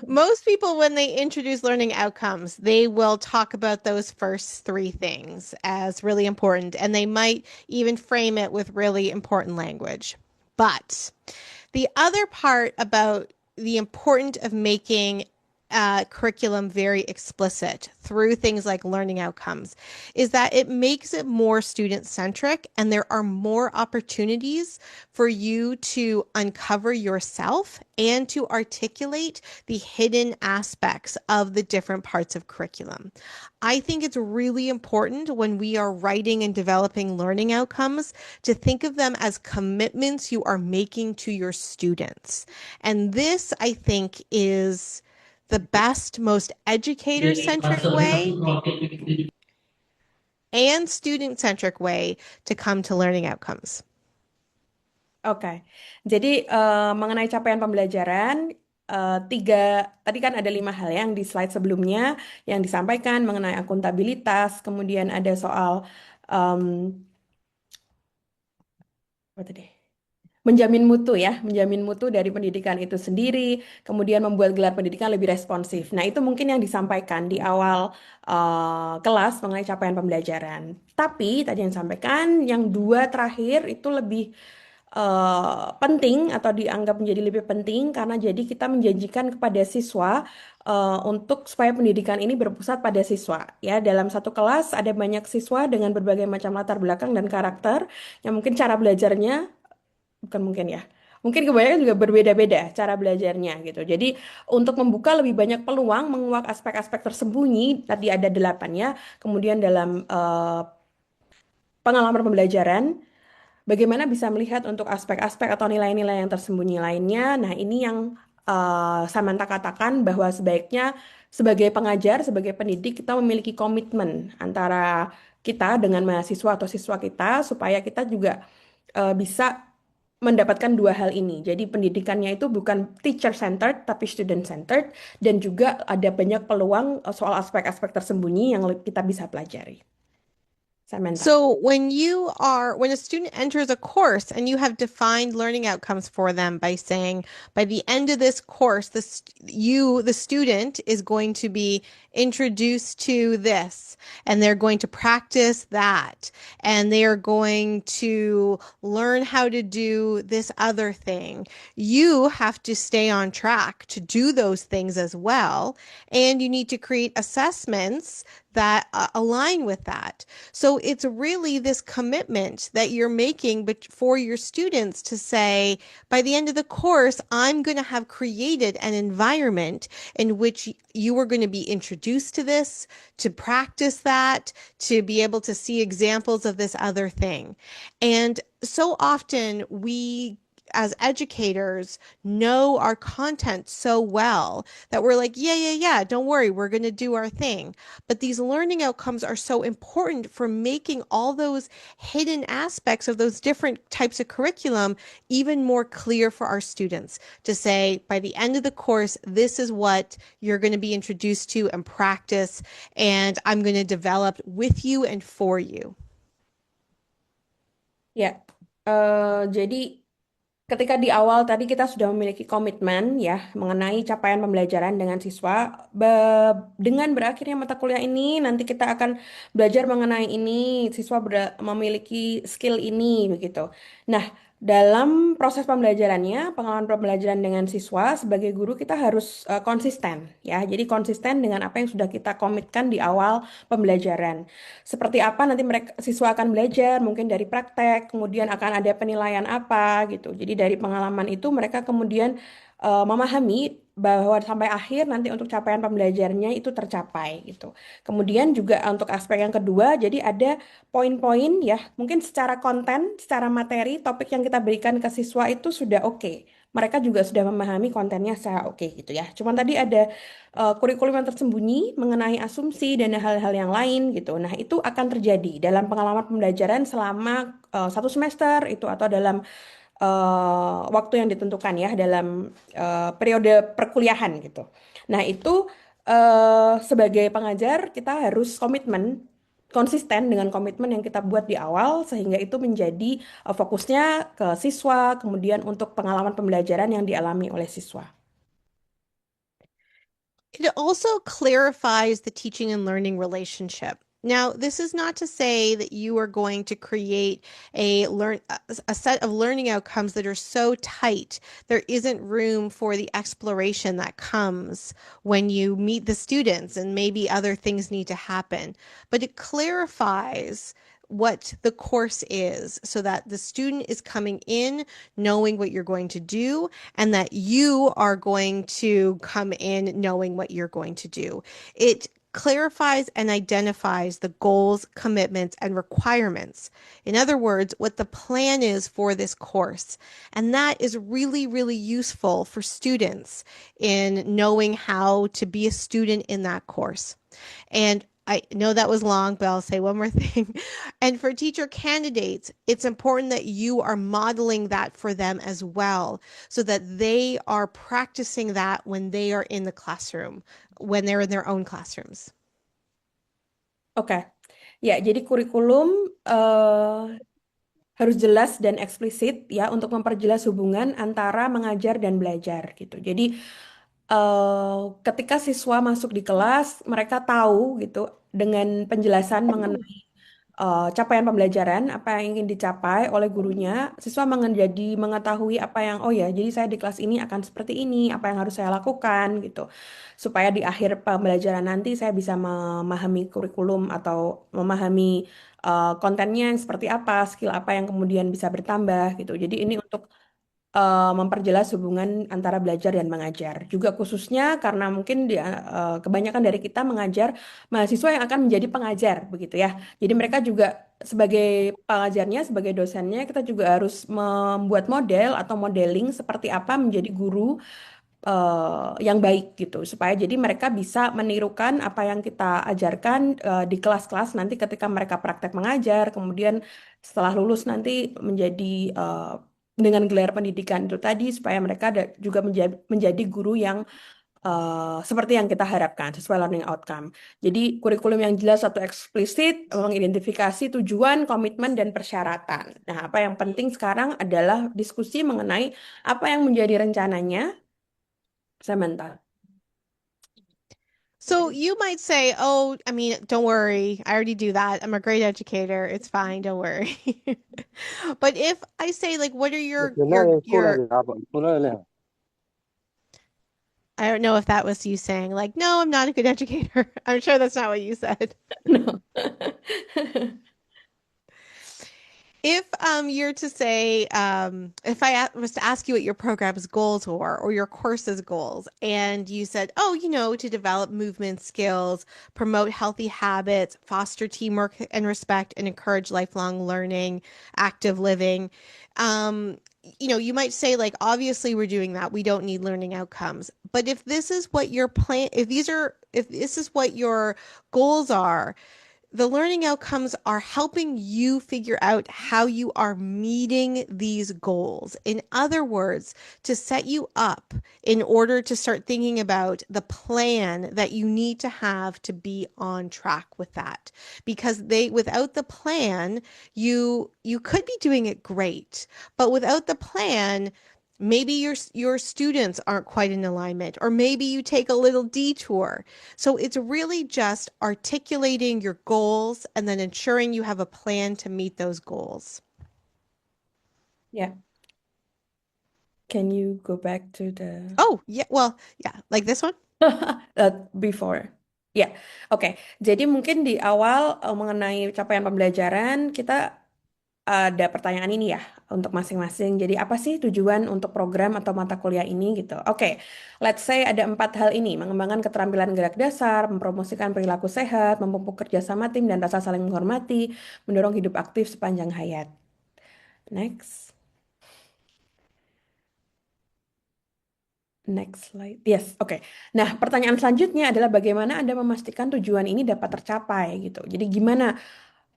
Speaker 1: Most people, when they introduce learning outcomes, they will talk about those first three things as really important, and they might even frame it with really important language. But the other part about the importance of making curriculum very explicit through things like learning outcomes is that it makes it more student centric, and there are more opportunities for you to uncover yourself and to articulate the hidden aspects of the different parts of curriculum. I think it's really important when we are writing and developing learning outcomes to think of them as commitments you are making to your students. And this, I think, is the best, most educator
Speaker 4: Jadi
Speaker 1: centric
Speaker 4: pasal
Speaker 1: way
Speaker 4: 1
Speaker 1: and student centric way to come to learning outcomes.
Speaker 3: oke. Jadi mengenai capaian pembelajaran, tadi kan ada 5 hal yang di slide sebelumnya yang disampaikan mengenai akuntabilitas, kemudian ada soal em, apa tadi? Menjamin mutu dari pendidikan itu sendiri, kemudian membuat gelar pendidikan lebih responsif. Nah, itu mungkin yang disampaikan di awal kelas mengenai capaian pembelajaran. Tapi tadi yang disampaikan, yang 2 terakhir itu lebih penting atau dianggap menjadi lebih penting karena jadi kita menjanjikan kepada siswa untuk supaya pendidikan ini berpusat pada siswa. Ya, dalam satu kelas ada banyak siswa dengan berbagai macam latar belakang dan karakter yang mungkin cara belajarnya bukan mungkin ya. Mungkin kebanyakan juga berbeda-beda cara belajarnya gitu. Jadi untuk membuka lebih banyak peluang menguak aspek-aspek tersembunyi, tadi ada 8 ya. Kemudian dalam pengalaman pembelajaran, bagaimana bisa melihat untuk aspek-aspek atau nilai-nilai yang tersembunyi lainnya. Nah, ini yang Samantha katakan bahwa sebaiknya sebagai pengajar, sebagai pendidik, kita memiliki komitmen antara kita dengan mahasiswa atau siswa kita supaya kita juga bisa mendapatkan 2 hal ini. Jadi pendidikannya itu bukan teacher centered tapi student centered, dan juga ada banyak peluang soal aspek-aspek tersembunyi yang kita bisa pelajari. Samantha.
Speaker 1: So when a student enters a course and you have defined learning outcomes for them by saying, by the end of this course, the student is going to be introduced to this, and they're going to practice that, and they are going to learn how to do this other thing. You have to stay on track to do those things as well, and you need to create assessments that align with that. So it's really this commitment that you're making for your students to say, by the end of the course, I'm going to have created an environment in which you are going to be introduced to this, to practice that, to be able to see examples of this other thing. And so often we as educators know our content so well that we're like, yeah, don't worry, we're going to do our thing. But these learning outcomes are so important for making all those hidden aspects of those different types of curriculum even more clear for our students to say, by the end of the course, this is what you're going to be introduced to and practice, and I'm going to develop with you and for you.
Speaker 3: Ya, jadi ketika di awal tadi kita sudah memiliki komitmen ya mengenai capaian pembelajaran dengan siswa, dengan berakhirnya mata kuliah ini nanti kita akan belajar mengenai ini, siswa memiliki skill ini begitu. Nah, dalam proses pembelajarannya, pengalaman pembelajaran dengan siswa sebagai guru kita harus konsisten ya. Jadi konsisten dengan apa yang sudah kita komitkan di awal pembelajaran. Seperti apa nanti siswa akan belajar, mungkin dari praktek, kemudian akan ada penilaian apa gitu. Jadi dari pengalaman itu mereka kemudian memahami bahwa sampai akhir nanti untuk capaian pembelajarannya itu tercapai gitu. Kemudian juga untuk aspek yang kedua, jadi ada poin-poin ya, mungkin secara konten, secara materi, topik yang kita berikan ke siswa itu sudah oke. Mereka juga sudah memahami kontennya secara oke gitu ya. Cuman tadi ada kurikulum yang tersembunyi mengenai asumsi dan hal-hal yang lain gitu. Nah, itu akan terjadi dalam pengalaman pembelajaran selama 1 semester itu atau dalam waktu yang ditentukan ya dalam periode perkuliahan gitu. Nah, itu sebagai pengajar kita harus konsisten dengan komitmen yang kita buat di awal sehingga itu menjadi fokusnya ke siswa, kemudian untuk pengalaman pembelajaran yang dialami oleh siswa.
Speaker 1: It also clarifies the teaching and learning relationship. Now, this is not to say that you are going to create a set of learning outcomes that are so tight there isn't room for the exploration that comes when you meet the students and maybe other things need to happen. But it clarifies what the course is so that the student is coming in knowing what you're going to do and that you are going to come in knowing what you're going to do. It clarifies and identifies the goals, commitments, and requirements. In other words, what the plan is for this course. And that is really, really useful for students in knowing how to be a student in that course. And I know that was long, but I'll say one more thing. And for teacher candidates, it's important that you are modeling that for them as well, so that they are practicing that when they are in the classroom, when they're in their own classrooms.
Speaker 3: Oke. Ya, jadi kurikulum harus jelas dan eksplisit ya untuk memperjelas hubungan antara mengajar dan belajar gitu. Jadi ketika siswa masuk di kelas, mereka tahu gitu dengan penjelasan mengenai capaian pembelajaran, apa yang ingin dicapai oleh gurunya, siswa menjadi mengetahui apa yang, oh ya, jadi saya di kelas ini akan seperti ini, apa yang harus saya lakukan gitu. Supaya di akhir pembelajaran nanti saya bisa memahami kurikulum atau memahami kontennya yang seperti apa, skill apa yang kemudian bisa bertambah gitu. Jadi ini untuk memperjelas hubungan antara belajar dan mengajar. Juga khususnya karena mungkin kebanyakan dari kita mengajar mahasiswa yang akan menjadi pengajar, begitu ya. Jadi mereka juga sebagai pengajarnya, sebagai dosennya, kita juga harus membuat model atau modeling seperti apa menjadi guru yang baik gitu supaya jadi mereka bisa menirukan apa yang kita ajarkan di kelas-kelas nanti ketika mereka praktek mengajar kemudian setelah lulus nanti menjadi dengan gelar pendidikan itu tadi supaya mereka juga menjadi guru yang seperti yang kita harapkan sesuai learning outcome. Jadi kurikulum yang jelas atau eksplisit mengidentifikasi tujuan, komitmen dan persyaratan. Nah, apa yang penting sekarang adalah diskusi mengenai apa yang menjadi rencananya. Samantha.
Speaker 1: So you might say, oh, I mean, don't worry. I already do that. I'm a great educator. It's fine. Don't worry. But if I say, like, what are your I don't know if that was you saying, like, no, I'm not a good educator. I'm sure that's not what you said.
Speaker 3: No.
Speaker 1: If you're to say, if I was to ask you what your program's goals were or your course's goals, and you said, oh, to develop movement skills, promote healthy habits, foster teamwork and respect, and encourage lifelong learning, active living, you might say, like, obviously we're doing that. We don't need learning outcomes. But if this is what your plan, if this is what your goals are, the learning outcomes are helping you figure out how you are meeting these goals. In other words, to set you up in order to start thinking about the plan that you need to have to be on track with that. Because without the plan, you could be doing it great, but without the plan, maybe your students aren't quite in alignment, or maybe you take a little detour. So it's really just articulating your goals and then ensuring you have a plan to meet those goals.
Speaker 3: Yeah. Can you go back to the
Speaker 1: Oh, yeah. Well, yeah, like this one.
Speaker 3: before? Ya, oke. Jadi mungkin di awal mengenai capaian pembelajaran kita ada pertanyaan ini ya untuk masing-masing. Jadi apa sih tujuan untuk program atau mata kuliah ini gitu? Oke, let's say ada 4 hal ini: mengembangkan keterampilan gerak dasar, mempromosikan perilaku sehat, memupuk kerjasama tim dan rasa saling menghormati, mendorong hidup aktif sepanjang hayat. Next. Next slide. Yes, oke. Nah, pertanyaan selanjutnya adalah bagaimana Anda memastikan tujuan ini dapat tercapai gitu. Jadi gimana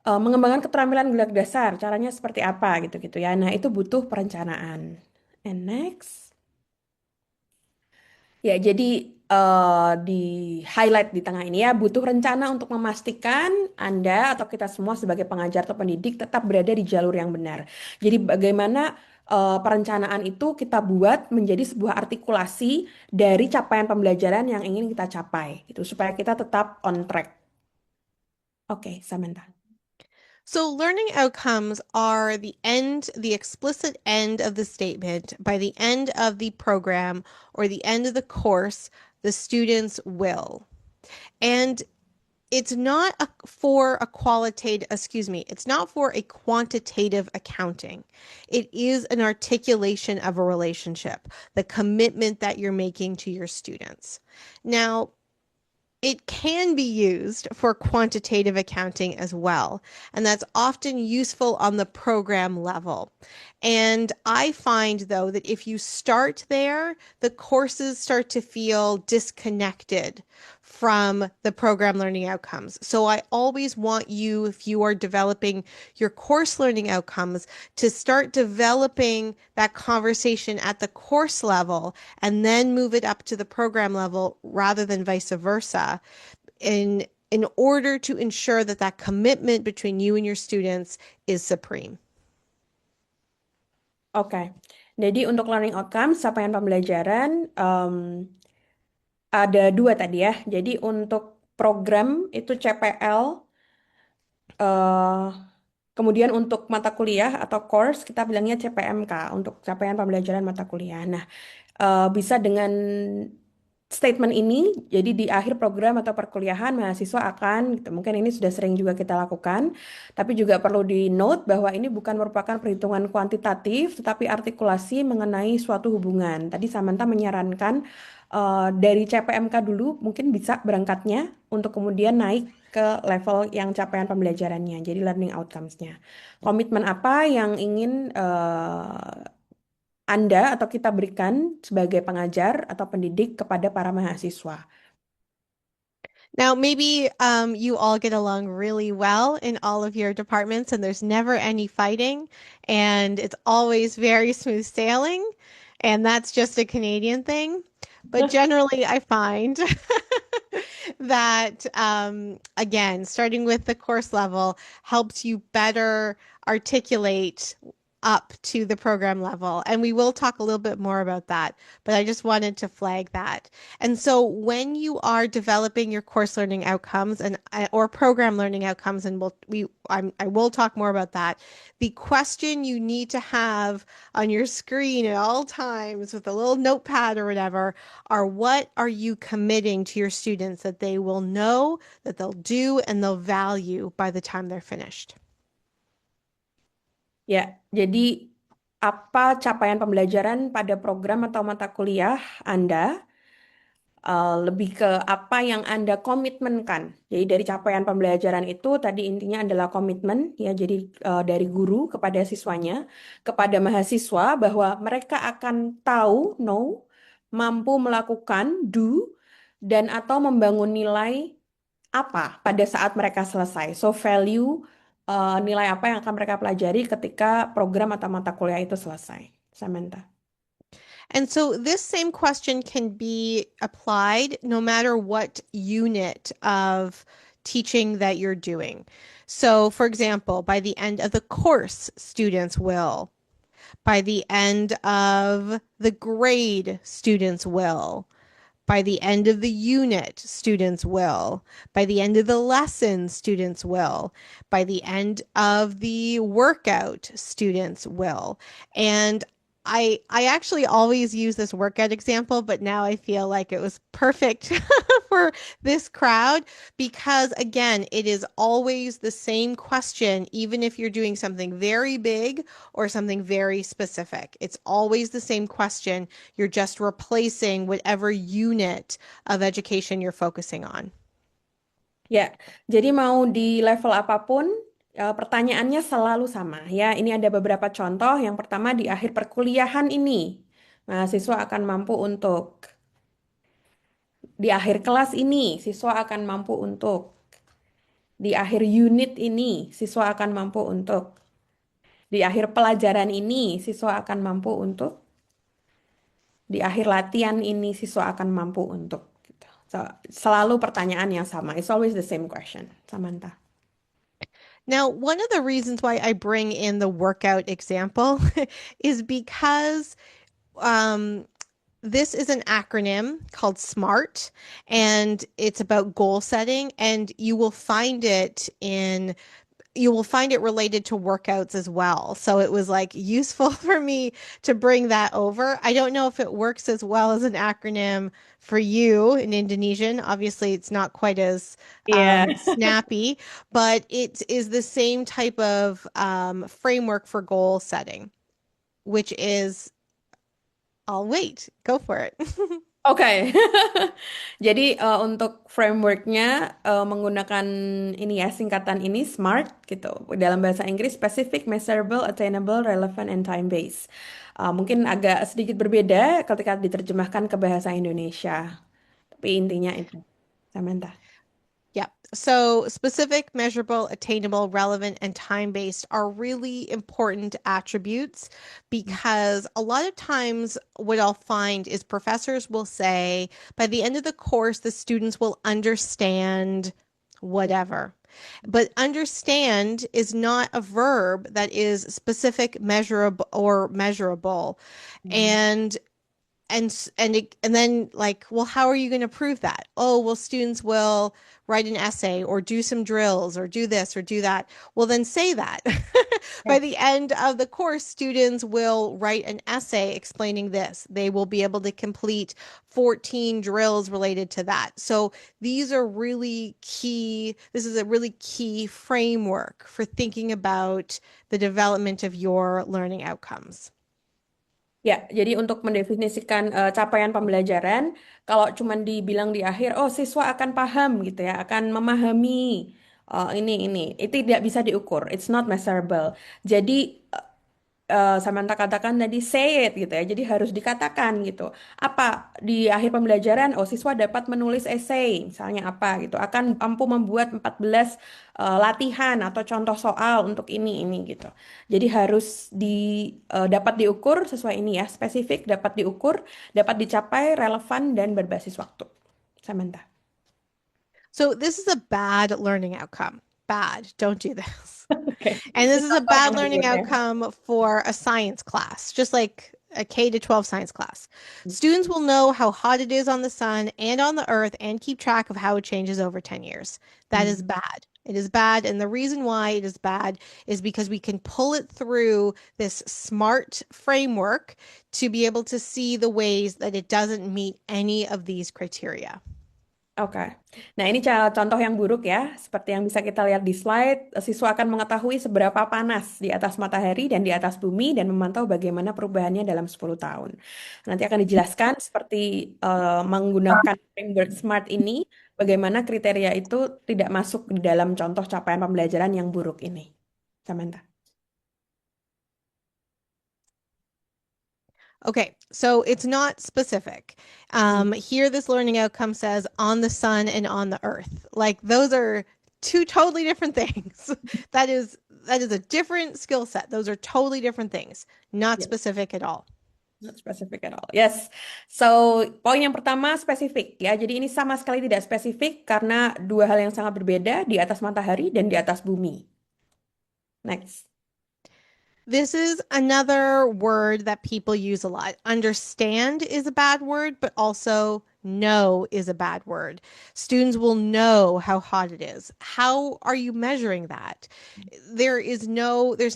Speaker 3: mengembangkan keterampilan gerak dasar, caranya seperti apa gitu-gitu ya. Nah, itu butuh perencanaan. And next. Ya, jadi di highlight di tengah ini ya, butuh rencana untuk memastikan Anda atau kita semua sebagai pengajar atau pendidik tetap berada di jalur yang benar. Jadi bagaimana perencanaan itu kita buat menjadi sebuah artikulasi dari capaian pembelajaran yang ingin kita capai, gitu, supaya kita tetap on track. Oke, Samantha.
Speaker 1: So, learning outcomes are the explicit end of the statement. By the end of the program or the end of the course, the students will. And it's not for a it's not for a quantitative accounting. It is an articulation of a relationship, the commitment that you're making to your students. Now, it can be used for quantitative accounting as well, and that's often useful on the program level. And I find, though, that if you start there, the courses start to feel disconnected from the program learning outcomes. So I always want you, if you are developing your course learning outcomes, to start developing that conversation at the course level and then move it up to the program level rather than vice versa in order to ensure that that commitment between you and your students is supreme.
Speaker 3: Oke, jadi untuk learning outcomes, capaian pembelajaran, ada 2 tadi ya. Jadi untuk program itu CPL, eh, kemudian untuk mata kuliah atau course kita bilangnya CPMK untuk capaian pembelajaran mata kuliah. Nah, bisa dengan statement ini, jadi di akhir program atau perkuliahan mahasiswa akan, gitu, mungkin ini sudah sering juga kita lakukan, tapi juga perlu di note bahwa ini bukan merupakan perhitungan kuantitatif, tetapi artikulasi mengenai suatu hubungan. Tadi Samantha menyarankan dari CPMK dulu mungkin bisa berangkatnya untuk kemudian naik ke level yang capaian pembelajarannya, jadi learning outcomes-nya. Komitmen apa yang ingin Anda atau kita berikan sebagai pengajar atau pendidik kepada para mahasiswa.
Speaker 1: Now, maybe you all get along really well in all of your departments and there's never any fighting and it's always very smooth sailing, and that's just a Canadian thing. But generally, I find that, again, starting with the course level helps you better articulate up to the program level. And we will talk a little bit more about that, but I just wanted to flag that. And so when you are developing your course learning outcomes and or program learning outcomes, and I will talk more about that, the question you need to have on your screen at all times with a little notepad or whatever are, what are you committing to your students that they will know, that they'll do, and they'll value by the time they're finished?
Speaker 3: Ya, jadi apa capaian pembelajaran pada program atau mata kuliah Anda? Lebih ke apa yang Anda komitmenkan. Jadi dari capaian pembelajaran itu tadi intinya adalah komitmen ya. Jadi dari guru kepada siswanya, kepada mahasiswa bahwa mereka akan tahu, know, mampu melakukan, do, dan atau membangun nilai apa pada saat mereka selesai. So value nilai apa yang akan mereka pelajari ketika program atau mata kuliah itu selesai. Samantha.
Speaker 1: And so this same question can be applied no matter what unit of teaching that you're doing. So, for example, by the end of the course, students will. By the end of the grade, students will. By the end of the unit, students will. By the end of the lesson, students will. By the end of the workout, students will. And I actually always use this workout example, but now I feel like it was perfect for this crowd because again, it is always the same question, even if you're doing something very big or something very specific. It's always the same question. You're just replacing whatever unit of education you're focusing on.
Speaker 3: Ya, jadi mau di level apapun, pertanyaannya selalu sama ya. Ini ada beberapa contoh. Yang pertama di akhir perkuliahan ini, mahasiswa akan mampu untuk di akhir kelas ini, siswa akan mampu untuk di akhir unit ini, siswa akan mampu untuk di akhir pelajaran ini, siswa akan mampu untuk di akhir latihan ini, siswa akan mampu untuk gitu. Selalu pertanyaan yang sama. It's always the same question, Samantha.
Speaker 1: Now, one of the reasons why I bring in the workout example is because this is an acronym called SMART, and it's about goal setting, and you will find it related to workouts as well. So it was like useful for me to bring that over. I don't know if it works as well as an acronym for you in Indonesian. Obviously, it's not quite as snappy, but it is the same type of framework for goal setting, which is, I'll wait, go for it.
Speaker 3: Oke, jadi untuk frameworknya menggunakan ini ya singkatan ini SMART gitu. Dalam bahasa Inggris specific, measurable, attainable, relevant, and time based. Mungkin agak sedikit berbeda ketika diterjemahkan ke bahasa Indonesia. Tapi intinya itu, Samantha.
Speaker 1: Yeah. So specific, measurable, attainable, relevant, and time-based are really important attributes because a lot of times what I'll find is professors will say by the end of the course, the students will understand whatever. But understand is not a verb that is specific, measurable, or measurable. And then like, well, how are you going to prove that? Oh, well, students will write an essay or do some drills or do this or do that. Well, then say that. By the end of the course, students will write an essay explaining this. They will be able to complete 14 drills related to that. So these are really key. This is a really key framework for thinking about the development of your learning outcomes.
Speaker 3: Ya, jadi untuk mendefinisikan capaian pembelajaran, kalau cuma dibilang di akhir, oh siswa akan paham gitu ya, akan memahami ini, itu tidak bisa diukur. It's not measurable. Jadi Samantha katakan tadi say it gitu ya, jadi harus dikatakan gitu. Apa di akhir pembelajaran? Oh siswa dapat menulis esai, misalnya apa gitu, akan mampu membuat 14 latihan atau contoh soal untuk ini gitu. Jadi harus dapat diukur sesuai ini ya, spesifik, dapat diukur, dapat dicapai, relevan dan berbasis waktu. Samantha.
Speaker 1: So this is a bad learning outcome. Bad. Don't do this.
Speaker 3: Okay.
Speaker 1: And this is a bad learning outcome for a science class, just like a K to 12 science class. Students will know how hot it is on the sun and on the earth and keep track of how it changes over 10 years. That is bad. It is bad. And the reason why it is bad is because we can pull it through this SMART framework to be able to see the ways that it doesn't meet any of these criteria.
Speaker 3: Oke. Nah, ini contoh yang buruk ya. Seperti yang bisa kita lihat di slide, siswa akan mengetahui seberapa panas di atas matahari dan di atas bumi dan memantau bagaimana perubahannya dalam 10 tahun. Nanti akan dijelaskan seperti menggunakan framework SMART ini, bagaimana kriteria itu tidak masuk di dalam contoh capaian pembelajaran yang buruk ini. Samantha.
Speaker 1: Okay, so it's not specific. Here, this learning outcome says on the sun and on the earth. Like those are two totally different things. That is a different skill set. Those are totally different things, not specific at all.
Speaker 3: Not specific at all. Yes. So, poin yang pertama spesifik ya. Jadi ini sama sekali tidak spesifik karena dua hal yang sangat berbeda di atas matahari dan di atas bumi. Next.
Speaker 1: This is another word that people use a lot. Understand is a bad word, but also know is a bad word. Students will know how hot it is. How are you measuring that? There's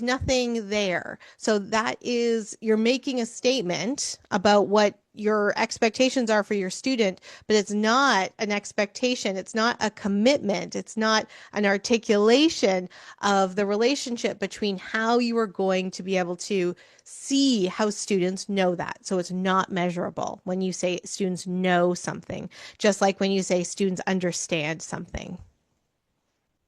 Speaker 1: nothing there. So that is, you're making a statement about what your expectations are for your student, but it's not an expectation. It's not a commitment. It's not an articulation of the relationship between how you are going to be able to see how students know that. So it's not measurable when you say students know something, just like when you say students understand something.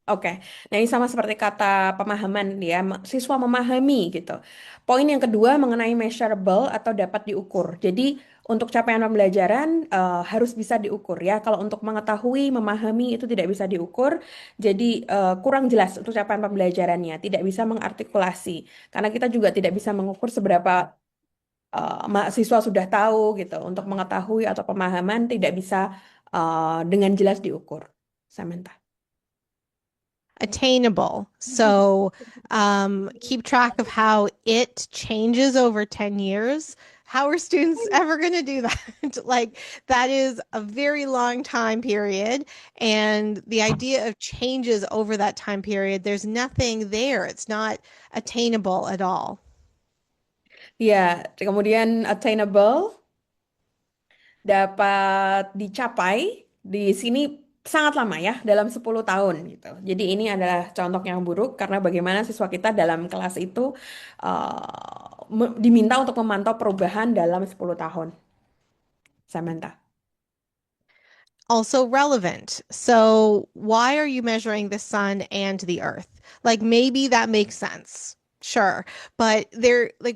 Speaker 3: Oke, nah ini sama seperti kata pemahaman dia, siswa memahami gitu. Poin yang kedua mengenai measurable atau dapat diukur. Jadi untuk capaian pembelajaran harus bisa diukur ya. Kalau untuk mengetahui, memahami itu tidak bisa diukur. Jadi kurang jelas untuk capaian pembelajarannya, tidak bisa mengartikulasi. Karena kita juga tidak bisa mengukur seberapa mahasiswa sudah tahu gitu. Untuk mengetahui atau pemahaman tidak bisa dengan jelas diukur. Samantha.
Speaker 1: Attainable. So keep track of how it changes over 10 years. How are students ever going to do that? Like, that is a very long time period. And the idea of changes over that time period, there's nothing there. It's not attainable at all.
Speaker 3: Ya, kemudian attainable dapat dicapai di sini sangat lama ya, dalam 10 tahun gitu. Jadi ini adalah contoh yang buruk karena bagaimana siswa kita dalam kelas itu diminta untuk memantau perubahan dalam 10 tahun. Samantha.
Speaker 1: Also relevant. So why are you measuring the sun and the earth? Like, maybe that makes sense. Sure. But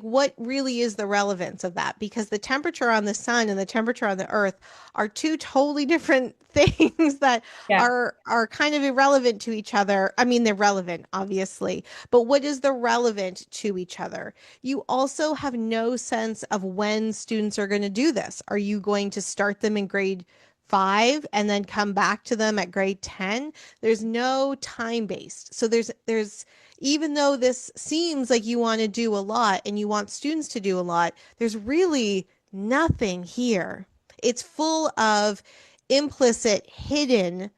Speaker 1: what really is the relevance of that? Because the temperature on the sun and the temperature on the earth are two totally different things that
Speaker 3: Yeah.
Speaker 1: are kind of irrelevant to each other. I mean, they're relevant, obviously, but what is the relevant to each other? You also have no sense of when students are going to do this. Are you going to start them in grade 5 and then come back to them at grade 10? There's no time based. So there's even though this seems like you want to do a lot and you want students to do a lot, there's really nothing here. It's full of implicit, hidden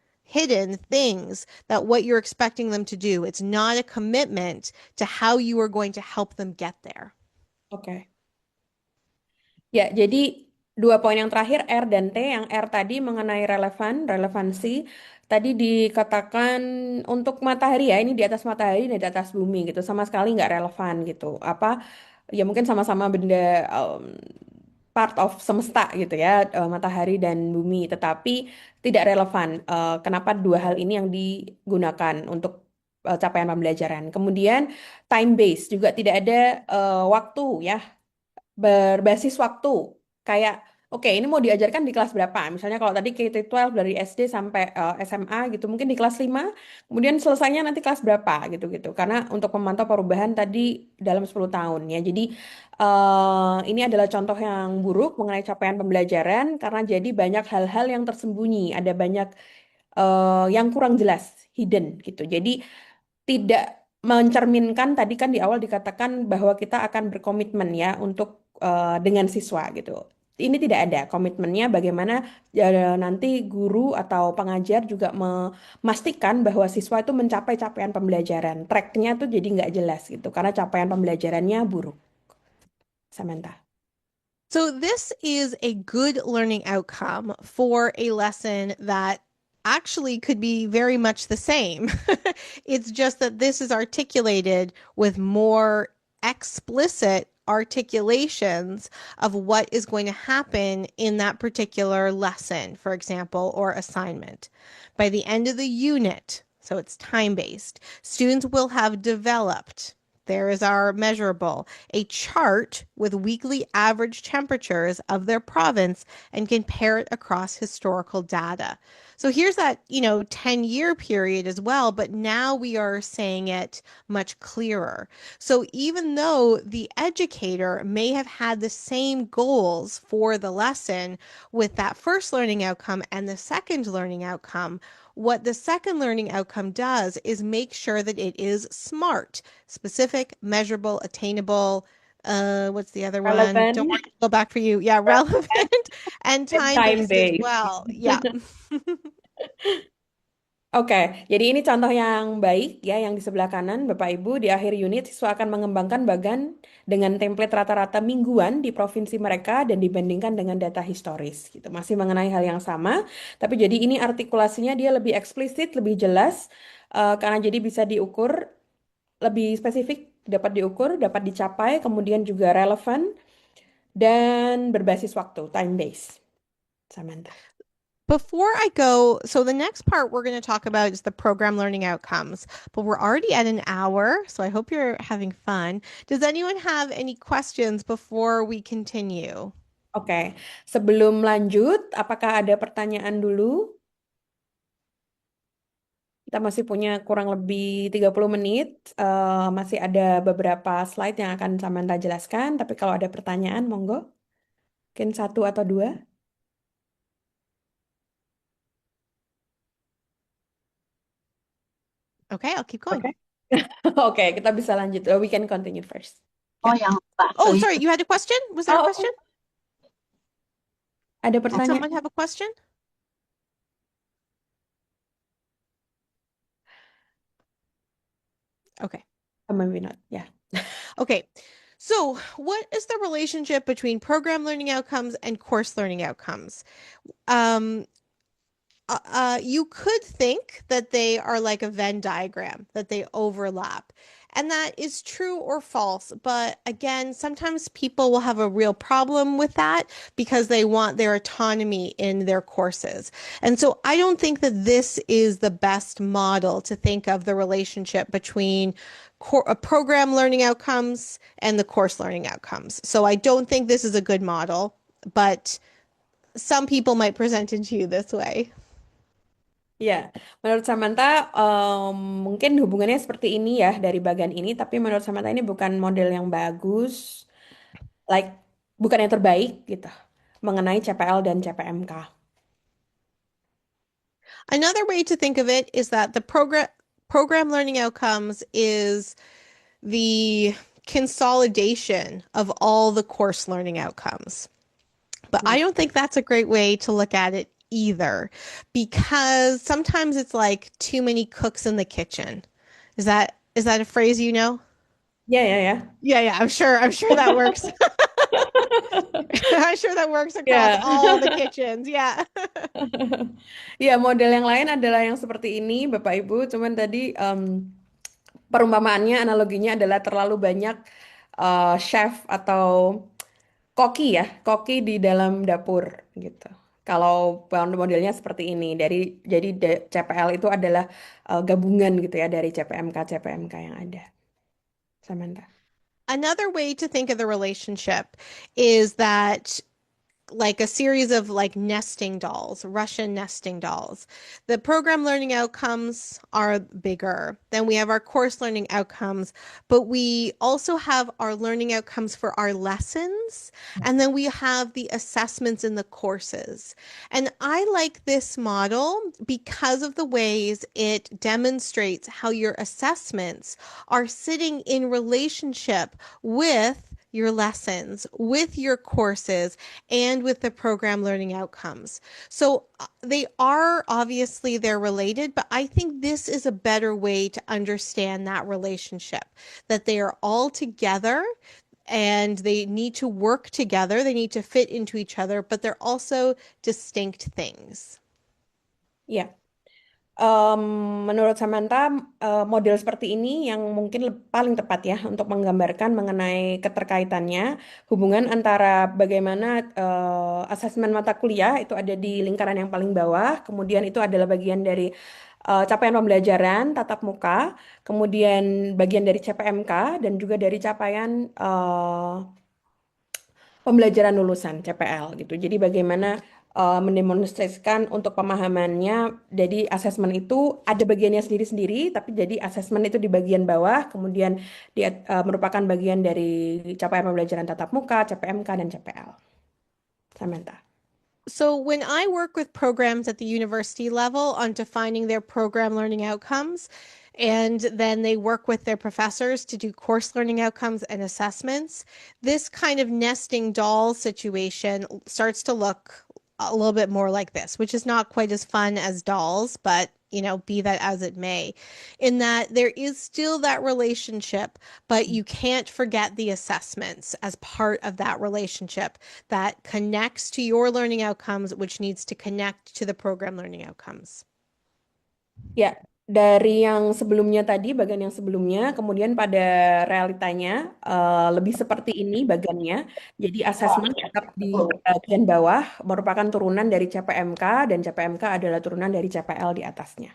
Speaker 1: things that what you're expecting them to do. It's not a commitment to how you are going to help them get there.
Speaker 3: Oke. Ya, jadi dua poin yang terakhir R dan T. Yang R tadi mengenai relevansi. Tadi dikatakan untuk matahari ya, ini di atas matahari dan di atas bumi gitu, sama sekali nggak relevan gitu. Ya mungkin sama-sama benda part of semesta gitu ya, matahari dan bumi, tetapi tidak relevan. Kenapa dua hal ini yang digunakan untuk capaian pembelajaran? Kemudian time base juga tidak ada waktu ya, berbasis waktu. Kayak oke, ini mau diajarkan di kelas berapa? Misalnya kalau tadi K-12 dari SD sampai SMA gitu, mungkin di kelas 5, kemudian selesainya nanti kelas berapa gitu-gitu. Karena untuk memantau perubahan tadi dalam 10 tahun ya. Jadi ini adalah contoh yang buruk mengenai capaian pembelajaran karena jadi banyak hal-hal yang tersembunyi, ada banyak yang kurang jelas, hidden gitu. Jadi tidak mencerminkan, tadi kan di awal dikatakan bahwa kita akan berkomitmen ya untuk dengan siswa gitu. Ini tidak ada komitmennya, bagaimana nanti guru atau pengajar juga memastikan bahwa siswa itu mencapai capaian pembelajaran. Tracknya tuh jadi nggak jelas gitu, karena capaian pembelajarannya buruk. Samantha.
Speaker 1: So this is a good learning outcome for a lesson that actually could be very much the same. It's just that this is articulated with more explicit articulations of what is going to happen in that particular lesson, for example, or assignment. By the end of the unit, so it's time-based, students will have developed, there is our measurable, a chart with weekly average temperatures of their province and compare it across historical data. So here's that, 10-year period as well, but now we are saying it much clearer. So even though the educator may have had the same goals for the lesson with that first learning outcome and the second learning outcome, what the second learning outcome does is make sure that it is SMART, specific, measurable, attainable. What's the other one?
Speaker 3: Relevant,
Speaker 1: Don't worry, go back for you. Yeah,
Speaker 3: relevant,
Speaker 1: relevant and
Speaker 3: and
Speaker 1: time-based as
Speaker 3: time-based.
Speaker 1: well. Yeah.
Speaker 3: Oke, jadi ini contoh yang baik ya, yang di sebelah kanan, Bapak Ibu. Di akhir unit, siswa akan mengembangkan bagan dengan template rata-rata mingguan di provinsi mereka dan dibandingkan dengan data historis. Gitu. Masih mengenai hal yang sama, tapi jadi ini artikulasinya dia lebih eksplisit, lebih jelas, karena jadi bisa diukur lebih spesifik, dapat diukur, dapat dicapai, kemudian juga relevan dan berbasis waktu, time based. Samantha.
Speaker 1: Before I go, so the next part we're going to talk about is the program learning outcomes, but we're already at an hour, so I hope you're having fun. Does anyone have any questions before we continue?
Speaker 3: Oke, sebelum lanjut, apakah ada pertanyaan dulu? Kita masih punya kurang lebih 30 menit. Masih ada beberapa slide yang akan Samantha jelaskan, tapi kalau ada pertanyaan, monggo. Mungkin satu atau dua.
Speaker 1: Okay, I'll keep going.
Speaker 3: Oke. Oke, kita bisa lanjut. We can continue first.
Speaker 5: Oh, yang
Speaker 1: Oh,
Speaker 5: bakso
Speaker 1: sorry,
Speaker 5: itu.
Speaker 1: you had a question? Was there a
Speaker 3: Oh,
Speaker 1: question?
Speaker 3: ada
Speaker 1: Did someone
Speaker 3: pertanyaan?
Speaker 1: have a question? Okay.
Speaker 3: Maybe not. Yeah.
Speaker 1: Okay. So, what is the relationship between program learning outcomes and course learning outcomes? You could think that they are like a Venn diagram, that they overlap. And that is true or false. But again, sometimes people will have a real problem with that because they want their autonomy in their courses. And so I don't think that this is the best model to think of the relationship between program learning outcomes and the course learning outcomes. So I don't think this is a good model, but some people might present it to you this way.
Speaker 3: Ya, menurut Samantha mungkin hubungannya seperti ini ya dari bagian ini, tapi menurut Samantha ini bukan model yang bagus, bukan yang terbaik gitu, mengenai CPL dan CPMK.
Speaker 1: Another way to think of it is that the program learning outcomes is the consolidation of all the course learning outcomes. But I don't think that's a great way to look at it either, because sometimes it's like too many cooks in the kitchen. Is that a phrase you know?
Speaker 3: Ya.
Speaker 1: Yeah, I'm sure that works. I'm sure that works across
Speaker 3: Yeah.
Speaker 1: all the kitchens. Yeah.
Speaker 3: Ya, model yang lain adalah yang seperti ini, Bapak Ibu. Cuman tadi perumpamaannya, analoginya adalah terlalu banyak chef atau koki di dalam dapur gitu. Kalau modelnya seperti ini, jadi CPL itu adalah gabungan gitu ya dari CPMK yang ada. Samantha.
Speaker 1: Another way to think of the relationship is that like a series of like nesting dolls, Russian nesting dolls. The program learning outcomes are bigger. Then we have our course learning outcomes, but we also have our learning outcomes for our lessons. And then we have the assessments in the courses. And I like this model because of the ways it demonstrates how your assessments are sitting in relationship with your lessons, with your courses, and with the program learning outcomes. So they're related, but I think this is a better way to understand that relationship, that they are all together and they need to work together, they need to fit into each other, but they're also distinct things.
Speaker 3: Ya. Menurut Samantha, model seperti ini yang mungkin paling tepat ya untuk menggambarkan mengenai keterkaitannya, hubungan antara bagaimana asesmen mata kuliah itu ada di lingkaran yang paling bawah, kemudian itu adalah bagian dari capaian pembelajaran tatap muka, kemudian bagian dari CPMK, dan juga dari capaian pembelajaran lulusan CPL gitu. Jadi bagaimana mendemonstrasikan untuk pemahamannya. Jadi asesmen itu ada bagiannya sendiri-sendiri, tapi jadi asesmen itu di bagian bawah, kemudian dia merupakan bagian dari capaian pembelajaran tatap muka, CPMK, dan CPL. Samantha.
Speaker 1: So when I work with programs at the university level on defining their program learning outcomes, and then they work with their professors to do course learning outcomes and assessments, this kind of nesting doll situation starts to look a little bit more like this, which is not quite as fun as dolls, but be that as it may, in that there is still that relationship, but you can't forget the assessments as part of that relationship that connects to your learning outcomes, which needs to connect to the program learning outcomes.
Speaker 3: Ya, dari yang sebelumnya tadi, bagian yang sebelumnya, kemudian pada realitanya lebih seperti ini bagiannya. Jadi asesmen tetap di bagian bawah merupakan turunan dari CPMK dan CPMK adalah turunan dari CPL di atasnya.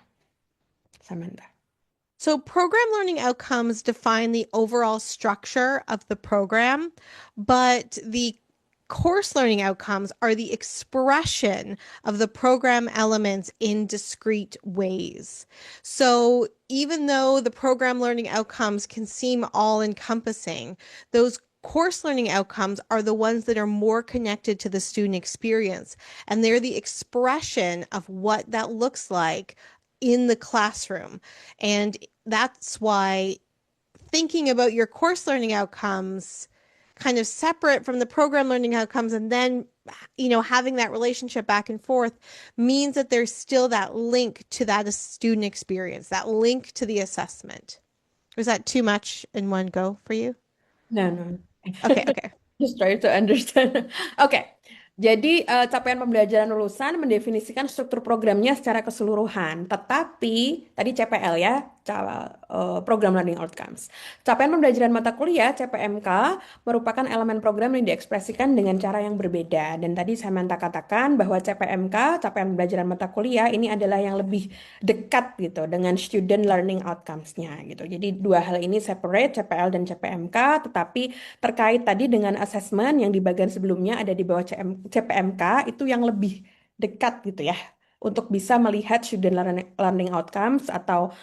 Speaker 3: Samantha.
Speaker 1: So program learning outcomes define the overall structure of the program, but the course learning outcomes are the expression of the program elements in discrete ways. So even though the program learning outcomes can seem all encompassing, those course learning outcomes are the ones that are more connected to the student experience, and they're the expression of what that looks like in the classroom. And that's why thinking about your course learning outcomes kind of separate from the program learning outcomes and then having that relationship back and forth means that there's still that link to that student experience, that link to the assessment. Was that too much in one go for you?
Speaker 3: No.
Speaker 1: Okay.
Speaker 3: Just try to understand. Oke, jadi capaian pembelajaran lulusan mendefinisikan struktur programnya secara keseluruhan. Tetapi tadi CPL ya, Program Learning Outcomes. Capaian pembelajaran mata kuliah (CPMK) merupakan elemen program yang diekspresikan dengan cara yang berbeda. Dan tadi saya katakan bahwa CPMK, capaian pembelajaran mata kuliah, ini adalah yang lebih dekat gitu dengan student learning outcomes-nya gitu. Jadi dua hal ini separate, CPL dan CPMK, tetapi terkait tadi dengan asesmen yang di bagian sebelumnya ada di bawah CPMK itu yang lebih dekat gitu ya untuk bisa melihat student learning outcomes atau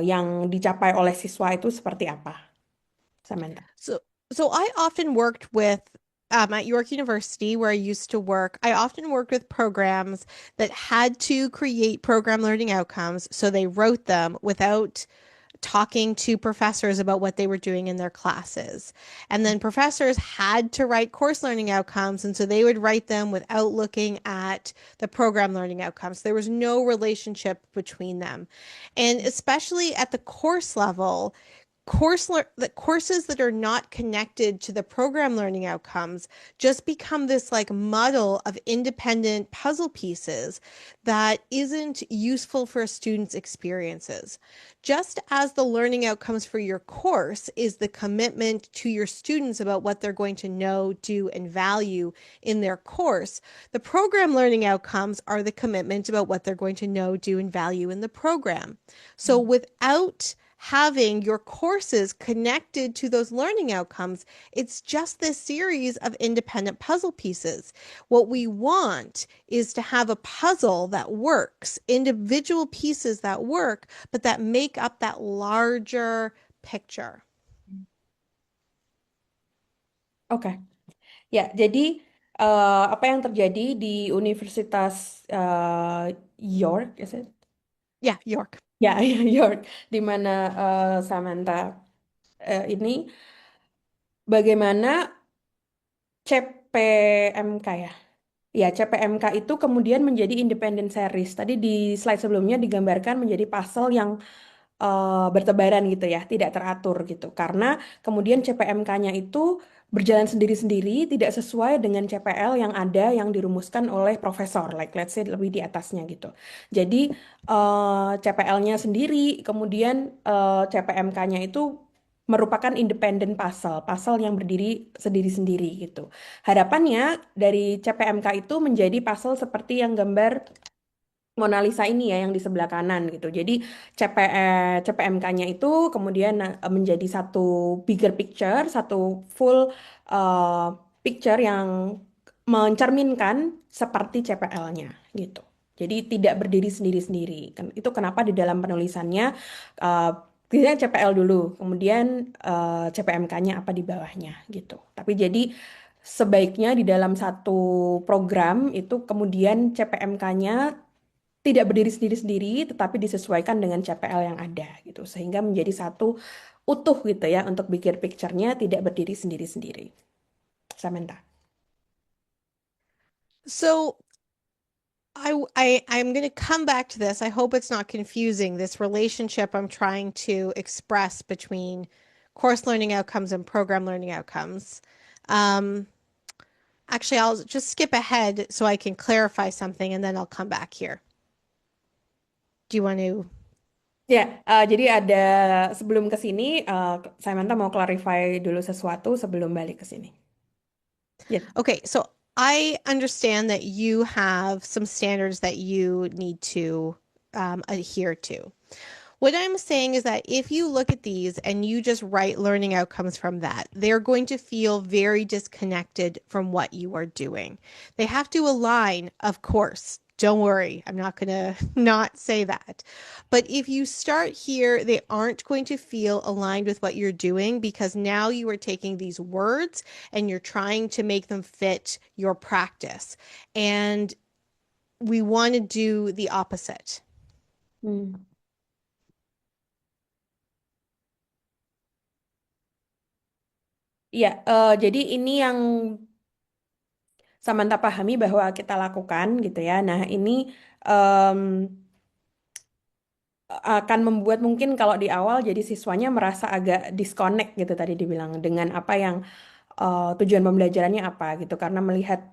Speaker 3: yang dicapai oleh siswa itu seperti apa. Samantha.
Speaker 1: So I often worked with at York University, where I used to work, I often worked with programs that had to create program learning outcomes. So they wrote them without talking to professors about what they were doing in their classes. And then professors had to write course learning outcomes. And so they would write them without looking at the program learning outcomes. There was no relationship between them. And especially at the course level, courses that are not connected to the program learning outcomes just become this like muddle of independent puzzle pieces that isn't useful for a student's experiences. Just as the learning outcomes for your course is the commitment to your students about what they're going to know, do, and value in their course, the program learning outcomes are the commitment about what they're going to know, do, and value in the program. So without having your courses connected to those learning outcomes, it's just this series of independent puzzle pieces. What we want is to have a puzzle that works, individual pieces that work, but that make up that larger picture.
Speaker 3: Oke. Ya, jadi apa yang terjadi di Universitas York, is it?
Speaker 1: Yeah, York.
Speaker 3: Ya, York, di mana Samantha ini bagaimana CPMK ya? Ya, CPMK itu kemudian menjadi independent series. Tadi di slide sebelumnya digambarkan menjadi puzzle yang bertebaran gitu ya, tidak teratur gitu. Karena kemudian CPMK-nya itu berjalan sendiri-sendiri, tidak sesuai dengan CPL yang ada yang dirumuskan oleh profesor, like let's say lebih di atasnya gitu. Jadi CPL-nya sendiri, kemudian CPMK-nya itu merupakan independent puzzle yang berdiri sendiri-sendiri gitu. Harapannya dari CPMK itu menjadi puzzle seperti yang gambar Mona Lisa ini ya yang di sebelah kanan gitu. Jadi CPMK-nya itu kemudian menjadi satu bigger picture, satu full picture yang mencerminkan seperti CPL-nya gitu. Jadi tidak berdiri sendiri-sendiri. Itu kenapa di dalam penulisannya kita CPL dulu, kemudian CPMK-nya apa di bawahnya gitu. Tapi jadi sebaiknya di dalam satu program itu kemudian CPMK-nya tidak berdiri sendiri-sendiri, tetapi disesuaikan dengan CPL yang ada gitu, sehingga menjadi satu utuh gitu ya untuk bigger picture-nya tidak berdiri sendiri-sendiri. Samantha.
Speaker 1: So I'm going to come back to this. I hope it's not confusing, this relationship I'm trying to express between course learning outcomes and program learning outcomes. Actually, I'll just skip ahead so I can clarify something and then I'll come back here. Do you want to?
Speaker 3: Ya, jadi ada sebelum ke sini, Samantha mau clarify dulu sesuatu sebelum balik ke sini. Ya.
Speaker 1: Okay, so I understand that you have some standards that you need to adhere to. What I'm saying is that if you look at these and you just write learning outcomes from that, they're going to feel very disconnected from what you are doing. They have to align, of course. Don't worry, I'm not going to not say that. But if you start here, they aren't going to feel aligned with what you're doing because now you are taking these words and you're trying to make them fit your practice. And we want to do the opposite.
Speaker 3: Hmm. Ya, jadi ini yang Samantha pahami bahwa kita lakukan gitu ya. Nah, ini em, akan membuat mungkin kalau di awal jadi siswanya merasa agak disconnect gitu tadi dibilang dengan apa yang tujuan pembelajarannya apa gitu karena melihat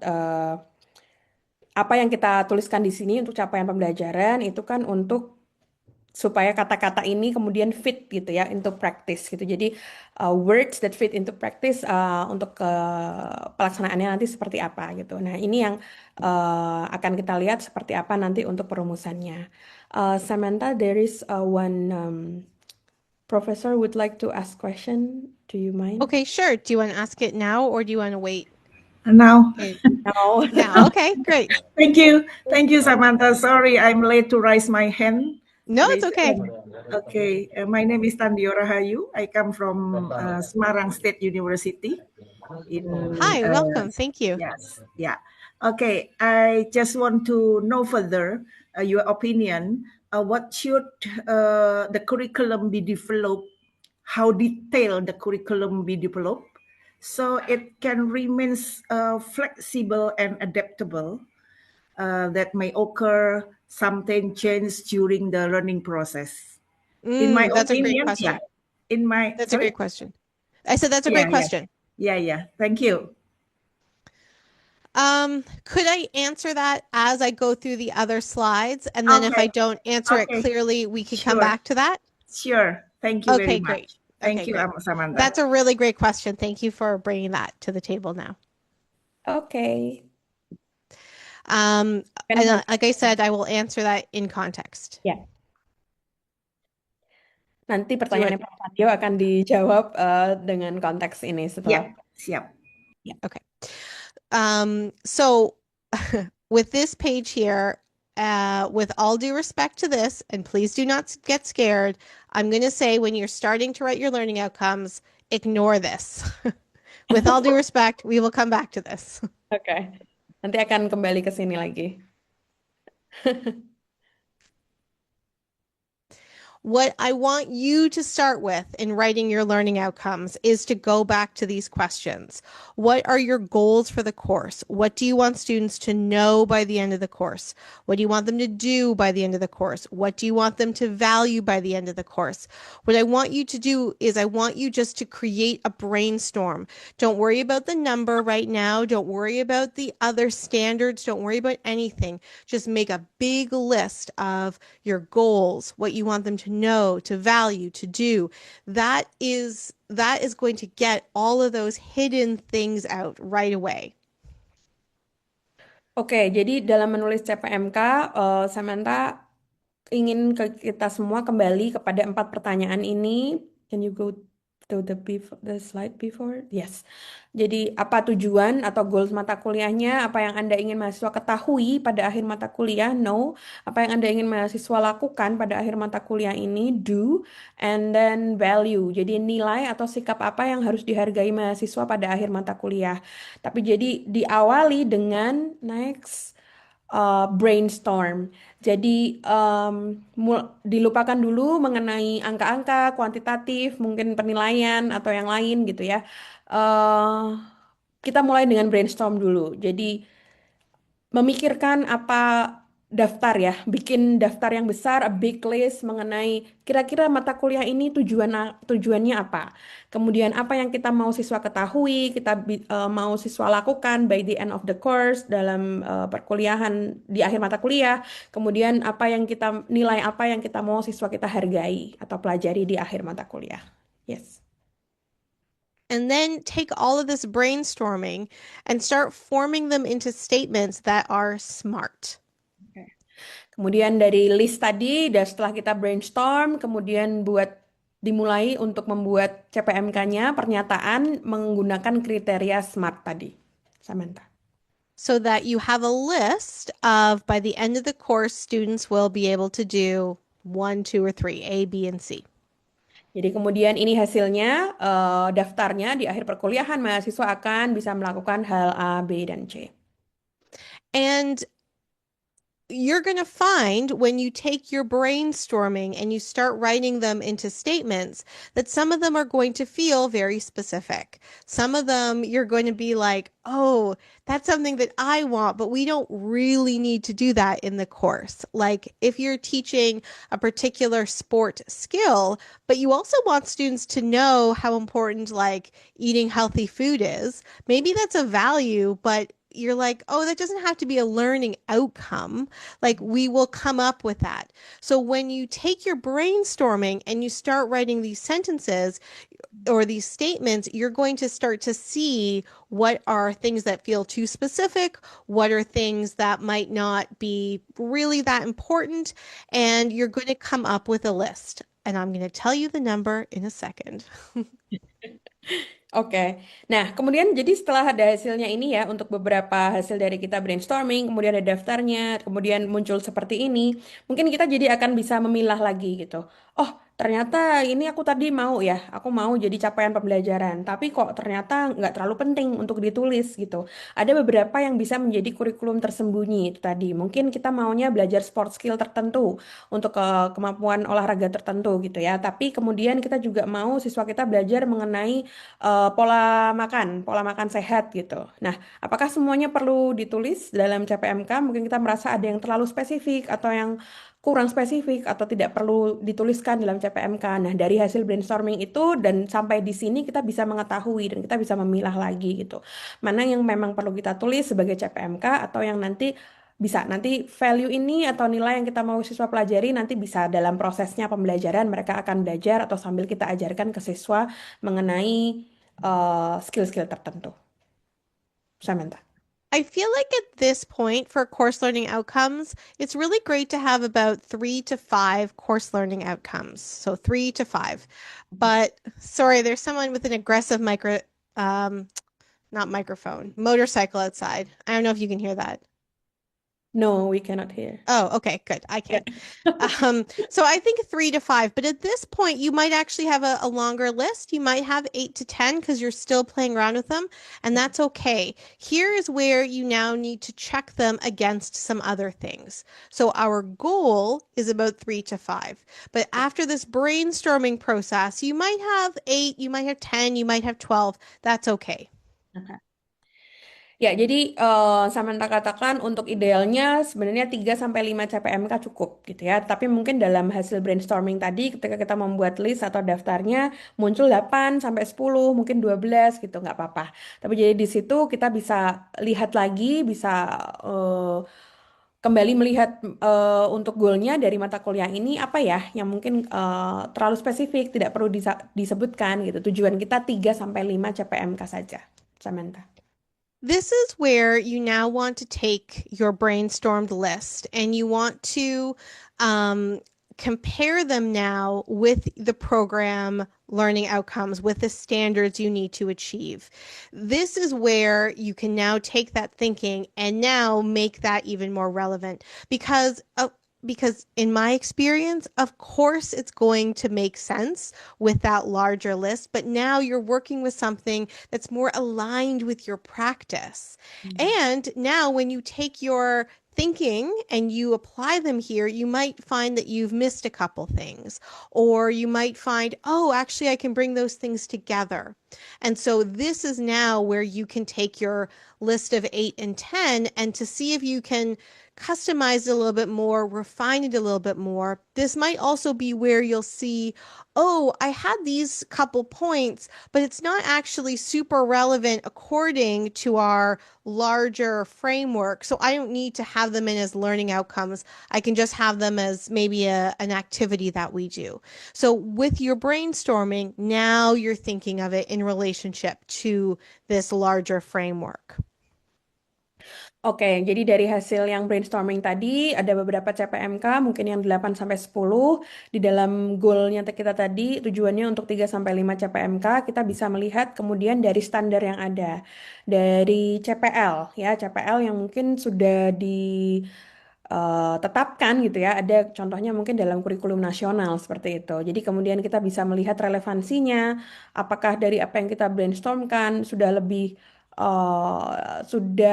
Speaker 3: apa yang kita tuliskan di sini untuk capaian pembelajaran itu kan untuk supaya kata-kata ini kemudian fit gitu ya into practice gitu. Jadi words that fit into practice untuk pelaksanaannya nanti seperti apa gitu. Nah, ini yang akan kita lihat seperti apa nanti untuk perumusannya. Samantha, there is one professor would like to ask question. Do you mind?
Speaker 1: Okay, sure. Do you want to ask it now or do you want to wait?
Speaker 5: Now,
Speaker 3: No.
Speaker 1: Now, okay, great.
Speaker 5: thank you, Samantha. Sorry, I'm late to raise my hand.
Speaker 1: No, it's okay.
Speaker 5: Okay, my name is Tandio Rahayu. I come from Semarang State University.
Speaker 1: Hi, welcome. Thank you.
Speaker 5: Yes, yeah. Okay, I just want to know further your opinion. What should the curriculum be developed? How detailed the curriculum be developed? So it can remain flexible and adaptable. That may occur something change during the learning process. In my
Speaker 1: That's
Speaker 5: opinion,
Speaker 1: a great question.
Speaker 5: yeah.
Speaker 1: That's a great question. I said that's a great question.
Speaker 5: Yeah. Thank you.
Speaker 1: Could I answer that as I go through the other slides? And then if I
Speaker 5: Okay.
Speaker 1: don't answer it
Speaker 5: Okay.
Speaker 1: clearly, we can come
Speaker 5: Sure.
Speaker 1: back to that?
Speaker 5: Sure. Thank you
Speaker 1: Okay,
Speaker 5: very
Speaker 1: great.
Speaker 5: much. Thank
Speaker 1: Okay,
Speaker 5: you,
Speaker 1: great.
Speaker 5: Samantha.
Speaker 1: That's a really great question. Thank you for bringing that to the table now.
Speaker 3: Okay.
Speaker 1: And like I said, I will answer that in context.
Speaker 3: Ya. Nanti pertanyaannya Pak Fadil akan dijawab dengan konteks ini setelah.
Speaker 5: Siap.
Speaker 1: Okay. So with this page here, with all due respect to this, and please do not get scared, I'm going to say when you're starting to write your learning outcomes, ignore this. With all due respect, we will come back to this.
Speaker 3: Oke. Nanti akan kembali ke sini lagi.
Speaker 1: What I want you to start with in writing your learning outcomes is to go back to these questions. What are your goals for the course? What do you want students to know by the end of the course? What do you want them to do by the end of the course? What do you want them to value by the end of the course? What I want you to do is I want you just to create a brainstorm. Don't worry about the number right now. Don't worry about the other standards. Don't worry about anything. Just make a big list of your goals, what you want them to know, to value, to do. That is going to get all of those hidden things out right away.
Speaker 3: Oke, jadi dalam menulis CPMK, Samantha ingin kita semua kembali kepada 4 pertanyaan ini. Can you go to the slide before. Yes. Jadi apa tujuan atau goals mata kuliahnya? Apa yang Anda ingin mahasiswa ketahui pada akhir mata kuliah? No. Apa yang Anda ingin mahasiswa lakukan pada akhir mata kuliah ini? Do. And then value. Jadi nilai atau sikap apa yang harus dihargai mahasiswa pada akhir mata kuliah. Tapi jadi diawali dengan next brainstorm. Jadi dilupakan dulu mengenai angka-angka, kuantitatif, mungkin penilaian atau yang lain gitu ya. Eh, kita mulai dengan brainstorm dulu. Jadi memikirkan apa daftar ya, bikin daftar yang besar, a big list mengenai kira-kira mata kuliah ini tujuannya apa. Kemudian apa yang kita mau siswa ketahui, kita mau siswa lakukan by the end of the course dalam perkuliahan di akhir mata kuliah. Kemudian nilai apa yang kita mau siswa kita hargai atau pelajari di akhir mata kuliah. Yes.
Speaker 1: And then take all of this brainstorming and start forming them into statements that are SMART.
Speaker 3: Kemudian dari list tadi, dan setelah kita brainstorm, kemudian dimulai untuk membuat CPMK-nya, pernyataan menggunakan kriteria SMART tadi. Samantha.
Speaker 1: So that you have a list of, by the end of the course, students will be able to do 1, 2, or 3, A, B, and C.
Speaker 3: Jadi kemudian ini hasilnya, daftarnya di akhir perkuliahan, mahasiswa akan bisa melakukan hal A, B, dan C.
Speaker 1: And you're going to find when you take your brainstorming and you start writing them into statements that some of them are going to feel very specific. Some of them you're going to be like, oh, that's something that I want, but we don't really need to do that in the course. Like if you're teaching a particular sport skill, but you also want students to know how important like eating healthy food is, maybe that's a value, but you're like, oh, that doesn't have to be a learning outcome. Like we will come up with that. So when you take your brainstorming and you start writing these sentences or these statements, you're going to start to see what are things that feel too specific, what are things that might not be really that important, and you're going to come up with a list. And I'm going to tell you the number in a second.
Speaker 3: Oke. Nah, kemudian jadi setelah ada hasilnya ini ya, untuk beberapa hasil dari kita brainstorming, kemudian ada daftarnya, kemudian muncul seperti ini, mungkin kita jadi akan bisa memilah lagi gitu. Oh, ternyata ini aku tadi aku mau jadi capaian pembelajaran, tapi kok ternyata nggak terlalu penting untuk ditulis gitu. Ada beberapa yang bisa menjadi kurikulum tersembunyi itu tadi. Mungkin kita maunya belajar sport skill tertentu untuk kemampuan olahraga tertentu gitu ya. Tapi kemudian kita juga mau siswa kita belajar mengenai pola makan sehat gitu. Nah, apakah semuanya perlu ditulis dalam CPMK? Mungkin kita merasa ada yang terlalu spesifik atau yang kurang spesifik atau tidak perlu dituliskan dalam CPMK. Nah, dari hasil brainstorming itu dan sampai di sini kita bisa mengetahui dan kita bisa memilah lagi gitu. Mana yang memang perlu kita tulis sebagai CPMK atau yang nanti value ini atau nilai yang kita mau siswa pelajari nanti bisa dalam prosesnya pembelajaran mereka akan belajar atau sambil kita ajarkan ke siswa mengenai skill-skill tertentu. Samantha.
Speaker 1: I feel like at this point for course learning outcomes, it's really great to have about 3 to 5 course learning outcomes. So 3 to 5. But sorry, there's someone with an aggressive motorcycle outside. I don't know if you can hear that.
Speaker 3: No, we cannot hear.
Speaker 1: Oh, okay, good. I can. So I think 3 to 5, but at this point, you might actually have a longer list. You might have 8 to 10 because you're still playing around with them, and that's okay. Here is where you now need to check them against some other things. So our goal is about 3 to 5, but after this brainstorming process, you might have 8, you might have 10, you might have 12. That's okay.
Speaker 3: Okay. Ya, jadi Samantha katakan untuk idealnya sebenarnya 3-5 CPMK cukup gitu ya. Tapi mungkin dalam hasil brainstorming tadi ketika kita membuat list atau daftarnya muncul 8-10, mungkin 12 gitu, nggak apa-apa. Tapi jadi di situ kita bisa lihat lagi, bisa kembali melihat untuk goalnya dari mata kuliah ini apa ya yang mungkin terlalu spesifik, tidak perlu disebutkan gitu. Tujuan kita 3-5 CPMK saja, Samantha.
Speaker 1: This is where you now want to take your brainstormed list and you want to compare them now with the program learning outcomes, with the standards you need to achieve. This is where you can now take that thinking and now make that even more relevant because in my experience, of course, it's going to make sense with that larger list, but now you're working with something that's more aligned with your practice. And now when you take your thinking and you apply them here, you might find that you've missed a couple things, or you might find, oh, actually, I can bring those things together. And so this is now where you can take your list of 8 and 10 and to see if you can customize it a little bit more, refine it a little bit more. This might also be where you'll see, oh, I had these couple points, but it's not actually super relevant according to our larger framework. So I don't need to have them in as learning outcomes. I can just have them as maybe an activity that we do. So with your brainstorming, now you're thinking of it in relationship to this larger framework.
Speaker 3: Oke, jadi dari hasil yang brainstorming tadi ada beberapa CPMK mungkin yang 8 sampai 10 di dalam goalnya kita tadi tujuannya untuk 3 sampai 5 CPMK kita bisa melihat kemudian dari standar yang ada dari CPL ya CPL yang mungkin sudah ditetapkan gitu ya ada contohnya mungkin dalam kurikulum nasional seperti itu. Jadi kemudian kita bisa melihat relevansinya apakah dari apa yang kita brainstormkan sudah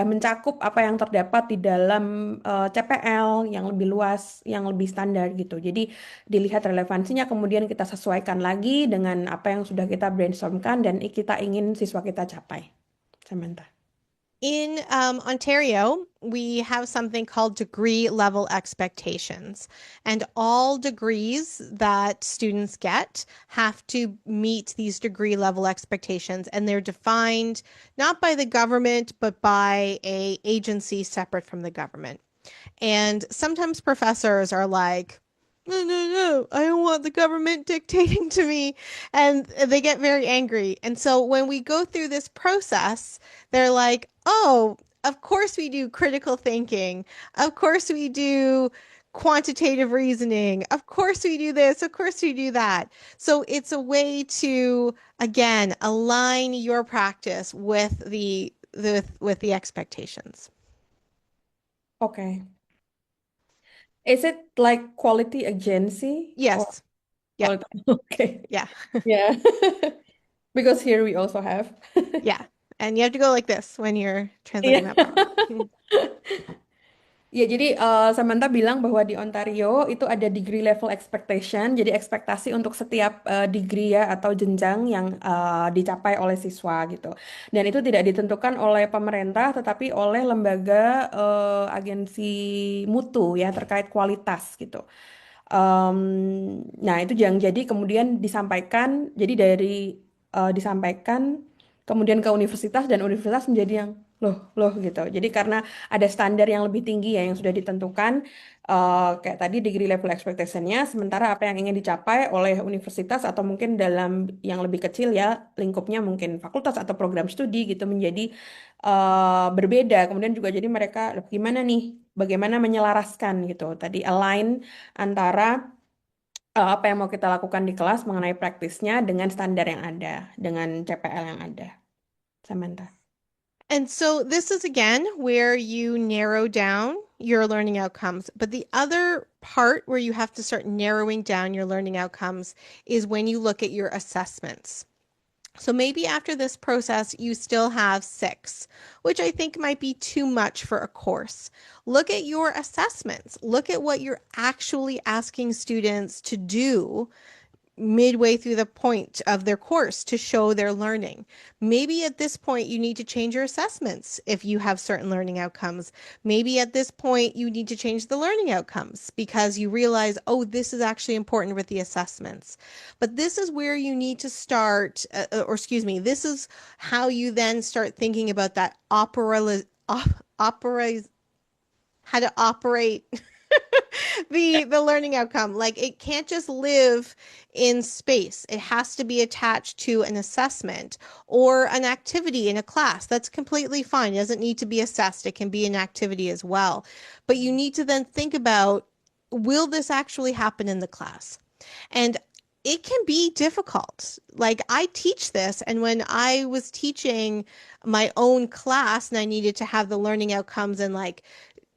Speaker 3: mencakup apa yang terdapat di dalam CPL yang lebih luas, yang lebih standar gitu. Jadi dilihat relevansinya, kemudian kita sesuaikan lagi dengan apa yang sudah kita brainstormkan dan kita ingin siswa kita capai. Samantha.
Speaker 1: In Ontario, we have something called degree level expectations, and all degrees that students get have to meet these degree level expectations, and they're defined not by the government, but by an agency separate from the government. And sometimes professors are like, no, I don't want the government dictating to me. And they get very angry. And so when we go through this process, they're like, oh, of course we do critical thinking. Of course we do quantitative reasoning. Of course we do this. Of course we do that. So it's a way to, again, align your practice with the expectations.
Speaker 3: Okay. Is it like quality agency?
Speaker 1: Yes. Yeah.
Speaker 3: Okay.
Speaker 1: Yeah.
Speaker 3: Yeah. Because here we also have.
Speaker 1: Yeah. And you have to go like this when you're translating that problem.
Speaker 3: Ya, jadi Samantha bilang bahwa di Ontario itu ada degree level expectation, jadi ekspektasi untuk setiap degree ya atau jenjang yang dicapai oleh siswa gitu. Dan itu tidak ditentukan oleh pemerintah, tetapi oleh lembaga agensi mutu ya terkait kualitas gitu. Nah, itu yang jadi kemudian disampaikan, jadi disampaikan kemudian ke universitas dan universitas menjadi yang loh gitu. Jadi karena ada standar yang lebih tinggi ya yang sudah ditentukan kayak tadi degree level expectation-nya, sementara apa yang ingin dicapai oleh universitas atau mungkin dalam yang lebih kecil ya lingkupnya mungkin fakultas atau program studi gitu menjadi berbeda. Kemudian juga jadi mereka loh, gimana nih, bagaimana menyelaraskan gitu. Tadi align antara apa yang mau kita lakukan di kelas mengenai praktisnya dengan standar yang ada, dengan CPL yang ada. Samantha.
Speaker 1: And so this is again where you narrow down your learning outcomes. But the other part where you have to start narrowing down your learning outcomes is when you look at your assessments. So maybe after this process, you still have 6, which I think might be too much for a course. Look at your assessments. Look at what you're actually asking students to do midway through the point of their course to show their learning. Maybe at this point you need to change your assessments if you have certain learning outcomes. Maybe at this point you need to change the learning outcomes because you realize, oh, this is actually important with the assessments. But this is where you need to start, this is how you then start thinking about that how to operate the learning outcome. Like it can't just live in space. It has to be attached to an assessment or an activity in a class. That's completely fine. It doesn't need to be assessed. It can be an activity as well. But you need to then think about will this actually happen in the class? And it can be difficult. Like I teach this, and when I was teaching my own class and I needed to have the learning outcomes and like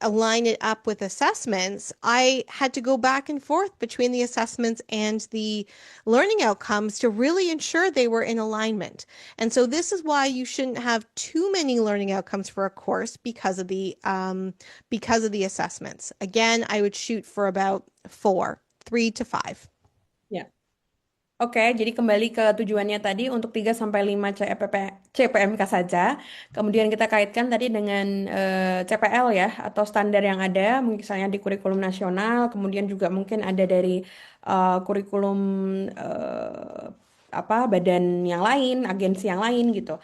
Speaker 1: align it up with assessments, I had to go back and forth between the assessments and the learning outcomes to really ensure they were in alignment. And so this is why you shouldn't have too many learning outcomes for a course because of the assessments. Again, I would shoot for about 3 to 5.
Speaker 3: Ya. Oke, jadi kembali ke tujuannya tadi untuk 3 sampai 5 CPMK saja. Kemudian kita kaitkan tadi dengan CPL ya atau standar yang ada, misalnya di kurikulum nasional, kemudian juga mungkin ada dari kurikulum badan yang lain, agensi yang lain gitu.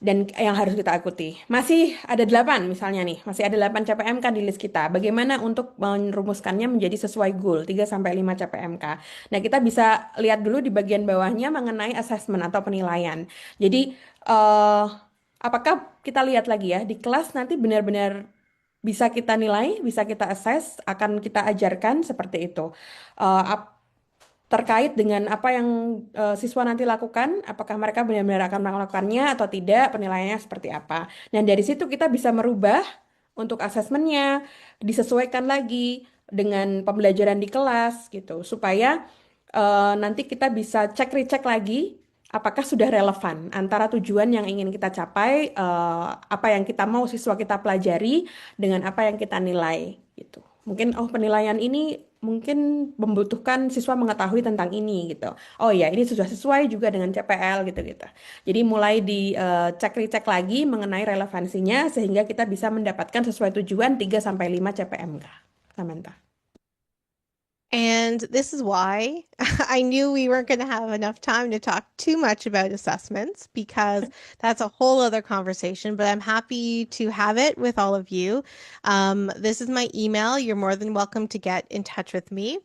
Speaker 3: Dan yang harus kita ikuti. Masih ada 8 misalnya nih, masih ada 8 CPMK di list kita. Bagaimana untuk merumuskannya menjadi sesuai goal 3 sampai 5 CPMK. Nah, kita bisa lihat dulu di bagian bawahnya mengenai assessment atau penilaian. Jadi, apakah kita lihat lagi ya, di kelas nanti benar-benar bisa kita nilai, bisa kita assess, akan kita ajarkan seperti itu. Terkait dengan apa yang siswa nanti lakukan, apakah mereka benar-benar akan melakukannya atau tidak, penilaiannya seperti apa. Dan dari situ kita bisa merubah untuk asesmennya, disesuaikan lagi dengan pembelajaran di kelas gitu, supaya nanti kita bisa cek-recek lagi apakah sudah relevan antara tujuan yang ingin kita capai, apa yang kita mau siswa kita pelajari dengan apa yang kita nilai gitu. Mungkin penilaian ini mungkin membutuhkan siswa mengetahui tentang ini gitu. Oh ya, ini sudah sesuai juga dengan CPL gitu-gitu. Jadi mulai dicek-recek lagi mengenai relevansinya sehingga kita bisa mendapatkan sesuai tujuan 3 sampai 5 CPMK. Samantha.
Speaker 1: And this is why I knew we weren't going to have enough time to talk too much about assessments because that's a whole other conversation, but I'm happy to have it with all of you. This is my email. You're more than welcome to get in touch with me.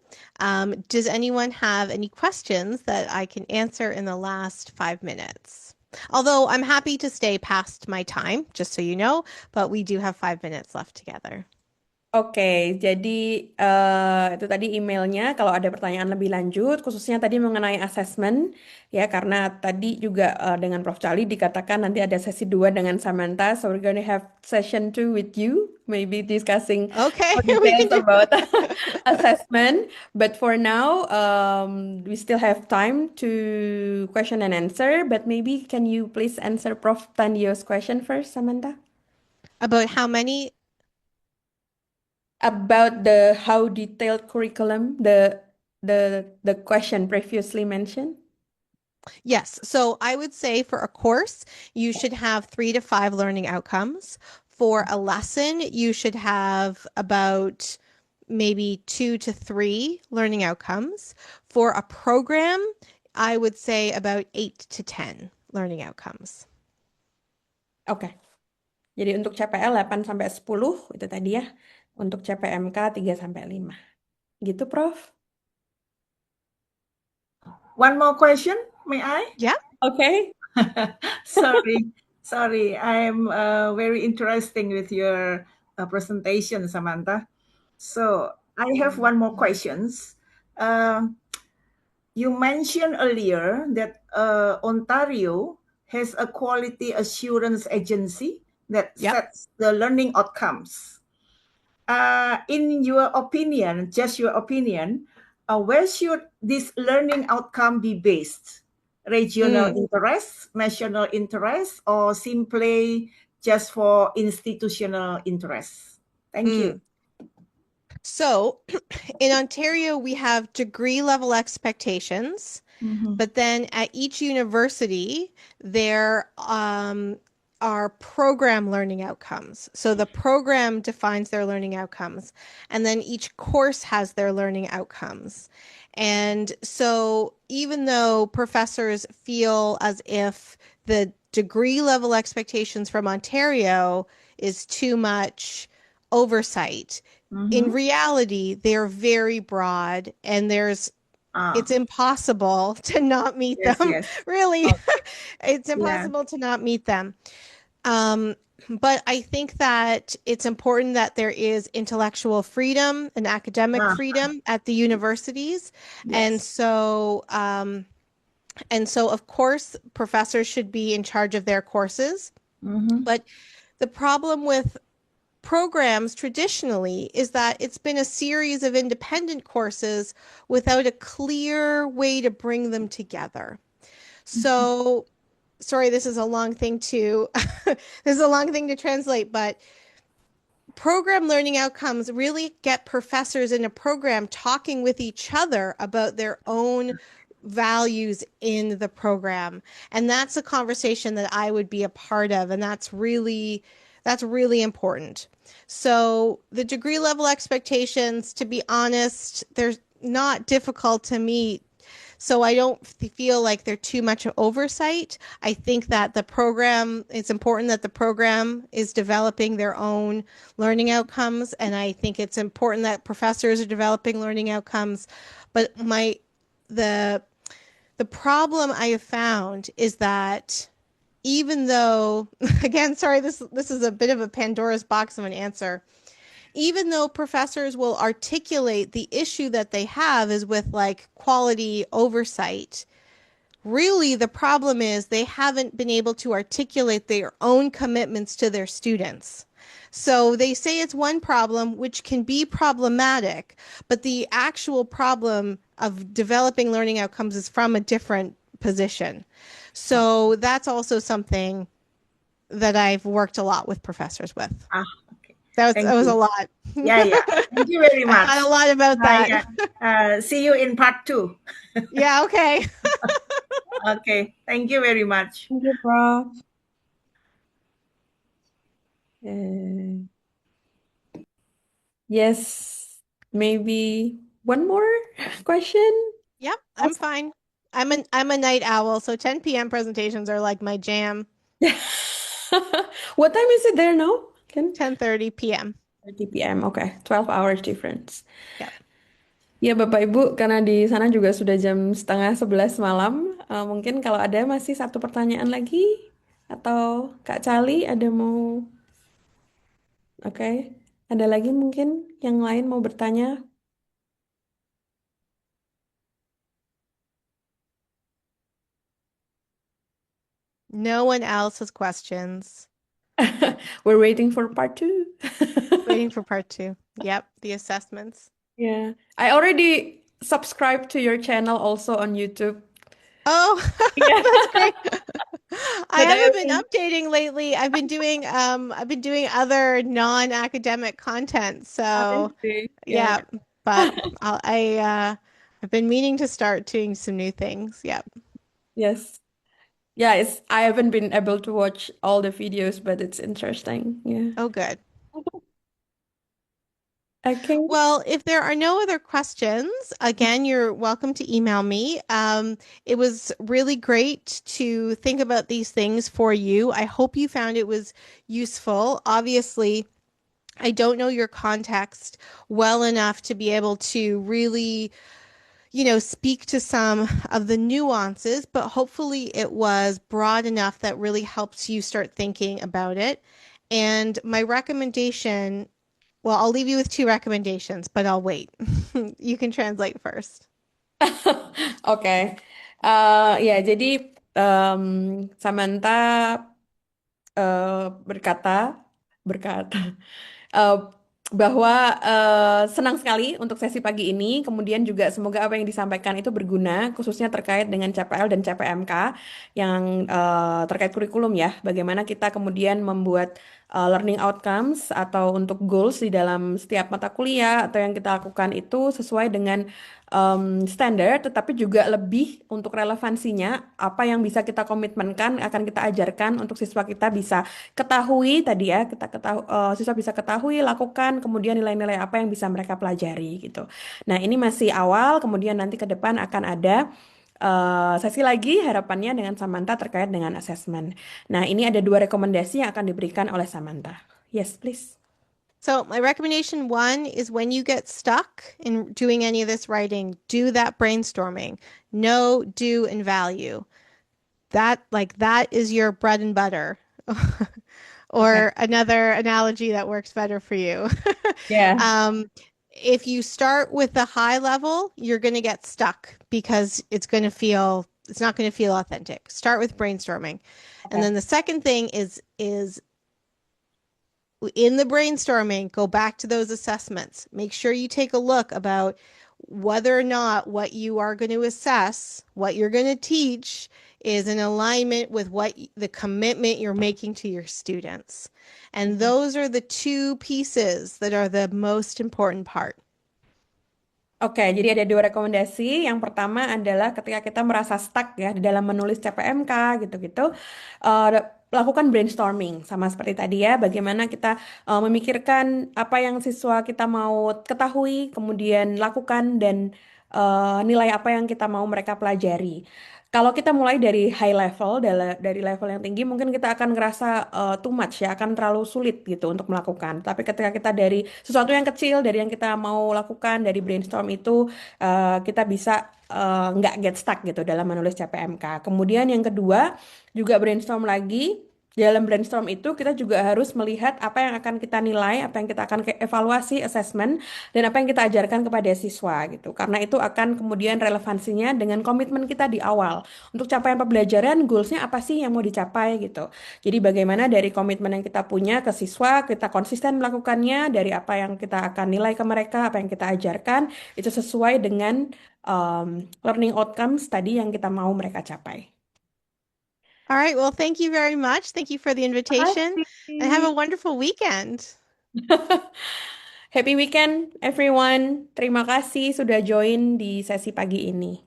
Speaker 1: Does anyone have any questions that I can answer in the last 5 minutes? Although I'm happy to stay past my time, just so you know, but we do have 5 minutes left together.
Speaker 3: Oke, jadi itu tadi emailnya. Kalau ada pertanyaan lebih lanjut, khususnya tadi mengenai assessment, ya karena tadi juga dengan Prof. Charlie dikatakan nanti ada sesi 2 dengan Samantha, so we're going to have session 2 with you, maybe discussing
Speaker 1: Okay,
Speaker 3: more
Speaker 1: we can
Speaker 3: details
Speaker 1: do.
Speaker 3: about assessment. But for now, we still have time to question and answer. But maybe can you please answer Prof. Tandio's question first, Samantha?
Speaker 1: About how many?
Speaker 3: About how detailed curriculum, the question previously mentioned.
Speaker 1: Yes. So I would say for a course, you should have 3 to 5 learning outcomes. For a lesson, you should have about maybe 2 to 3 learning outcomes. For a program, I would say about 8 to 10 learning outcomes.
Speaker 3: Oke. Jadi untuk CPL 8 sampai 10 itu tadi ya. Untuk CPMK 3 sampai 5. Gitu, Prof?
Speaker 5: One more question, may I?
Speaker 1: Yeah.
Speaker 3: Okay.
Speaker 5: Sorry. I'm very interesting with your presentation, Samantha. So I have one more questions. You mentioned earlier that Ontario has a quality assurance agency that sets the learning outcomes. In your opinion, just your opinion, where should this learning outcome be based? Regional interest, national interest, or simply just for institutional interest? Thank you.
Speaker 1: So in Ontario, we have degree level expectations, but then at each university, there are program learning outcomes. So the program defines their learning outcomes, and then each course has their learning outcomes. And so even though professors feel as if the degree level expectations from Ontario is too much oversight, in reality, they're very broad, and it's impossible to not meet them.
Speaker 5: Yes.
Speaker 1: Really, it's impossible to not meet them. But I think that it's important that there is intellectual freedom and academic
Speaker 5: Ah,
Speaker 1: freedom at the universities. And
Speaker 5: yes.
Speaker 1: so of course, professors should be in charge of their courses.
Speaker 5: Mm-hmm.
Speaker 1: But the problem with programs traditionally is that it's been a series of independent courses without a clear way to bring them together. So, sorry, this is a long thing to this is a long thing to translate, but program learning outcomes really get professors in a program talking with each other about their own values in the program. And that's a conversation that I would be a part of, and that's really important. So the degree level expectations, to be honest, they're not difficult to meet. So I don't feel like they're too much oversight. I think that it's important that the program is developing their own learning outcomes. And I think it's important that professors are developing learning outcomes. But the the problem I have found is that even though, again, sorry, this is a bit of a Pandora's box of an answer. Even though professors will articulate the issue that they have is with like quality oversight, really the problem is they haven't been able to articulate their own commitments to their students. So they say it's one problem, which can be problematic, but the actual problem of developing learning outcomes is from a different position. So that's also something that I've worked a lot with professors with.
Speaker 5: Ah, okay.
Speaker 1: That
Speaker 5: Thank
Speaker 1: was a
Speaker 5: you.
Speaker 1: lot.
Speaker 5: Yeah. Thank you very
Speaker 1: I
Speaker 5: much.
Speaker 1: thought a lot about that.
Speaker 5: Yeah. See you in part 2.
Speaker 1: Yeah, okay.
Speaker 5: Okay. Thank you very much.
Speaker 3: Thank you, Prof. Uh, yes, maybe one more question.
Speaker 1: Yep, I'm fine. I'm a night owl, so 10 p.m. presentations are like my jam.
Speaker 3: What time is it there now?
Speaker 1: 10:30 p.m.
Speaker 3: 30 p.m. Okay, 12 hours difference.
Speaker 1: Yep.
Speaker 3: Ya, Bapak Ibu, karena di sana juga sudah jam setengah 11 malam, mungkin kalau ada masih satu pertanyaan lagi, atau Kak Cali ada mau, oke, ada lagi mungkin yang lain mau bertanya?
Speaker 1: No one else has questions.
Speaker 3: We're waiting for part 2.
Speaker 1: Waiting for part 2. Yep, the assessments.
Speaker 3: Yeah, I already subscribed to your channel also on YouTube.
Speaker 1: Oh,
Speaker 3: Yeah.
Speaker 1: that's great. I
Speaker 3: But
Speaker 1: haven't been updating lately. I've been doing other non-academic content. So yeah, but I've been meaning to start doing some new things. Yep.
Speaker 3: Yes. Yeah, I haven't been able to watch all the videos, but it's interesting. Yeah.
Speaker 1: Oh, good.
Speaker 3: Okay.
Speaker 1: Well, if there are no other questions, again, you're welcome to email me. It was really great to think about these things for you. I hope you found it was useful. Obviously, I don't know your context well enough to be able to really, speak to some of the nuances, but hopefully it was broad enough that really helps you start thinking about it. And my recommendation, well, I'll leave you with 2 recommendations, but I'll wait. You can translate first.
Speaker 3: Oke. Ya, jadi Samantha berkata eh, bahwa senang sekali untuk sesi pagi ini. Kemudian juga semoga apa yang disampaikan itu berguna, khususnya terkait dengan CPL dan CPMK yang terkait kurikulum ya. Bagaimana kita kemudian membuat learning outcomes atau untuk goals di dalam setiap mata kuliah atau yang kita lakukan itu sesuai dengan standar, tetapi juga lebih untuk relevansinya apa yang bisa kita komitmenkan akan kita ajarkan untuk siswa kita bisa ketahui tadi ya, siswa bisa ketahui, lakukan, kemudian nilai-nilai apa yang bisa mereka pelajari gitu. Nah, ini masih awal, kemudian nanti ke depan akan ada sesi lagi harapannya dengan Samantha terkait dengan assessment. Nah, ini ada 2 rekomendasi yang akan diberikan oleh Samantha. Yes, please.
Speaker 1: So my recommendation 1 is when you get stuck in doing any of this writing, do that brainstorming. Know, do, and value. That is your bread and butter. or another analogy that works better for you.
Speaker 3: Yeah.
Speaker 1: If you start with the high level, you're going to get stuck because it's not going to feel authentic. Start with brainstorming. And
Speaker 3: Okay.
Speaker 1: then the second thing is in the brainstorming, go back to those assessments. Make sure you take a look about whether or not what you are going to assess, what you're going to teach, is in alignment with the commitment you're making to your students. And those are the two pieces that are the most important part.
Speaker 3: Oke, jadi ada dua rekomendasi. Yang pertama adalah ketika kita merasa stuck ya di dalam menulis CPMK gitu-gitu, lakukan brainstorming sama seperti tadi ya. Bagaimana kita memikirkan apa yang siswa kita mau ketahui, kemudian lakukan dan nilai apa yang kita mau mereka pelajari. Kalau kita mulai dari high level, dari level yang tinggi, mungkin kita akan ngerasa too much ya, akan terlalu sulit gitu untuk melakukan. Tapi ketika kita dari sesuatu yang kecil, dari yang kita mau lakukan, dari brainstorm itu, kita bisa nggak get stuck gitu dalam menulis CPMK. Kemudian yang kedua, juga brainstorm lagi. Dalam brainstorm itu kita juga harus melihat apa yang akan kita nilai, apa yang kita akan evaluasi, assessment, dan apa yang kita ajarkan kepada siswa gitu. Karena itu akan kemudian relevansinya dengan komitmen kita di awal. Untuk capaian pembelajaran, goals-nya apa sih yang mau dicapai gitu. Jadi bagaimana dari komitmen yang kita punya ke siswa, kita konsisten melakukannya, dari apa yang kita akan nilai ke mereka, apa yang kita ajarkan, itu sesuai dengan learning outcomes tadi yang kita mau mereka capai.
Speaker 1: All right. Well, thank you very much. Thank you for the invitation and have a wonderful weekend.
Speaker 3: Happy weekend, everyone. Terima kasih sudah join di sesi pagi ini.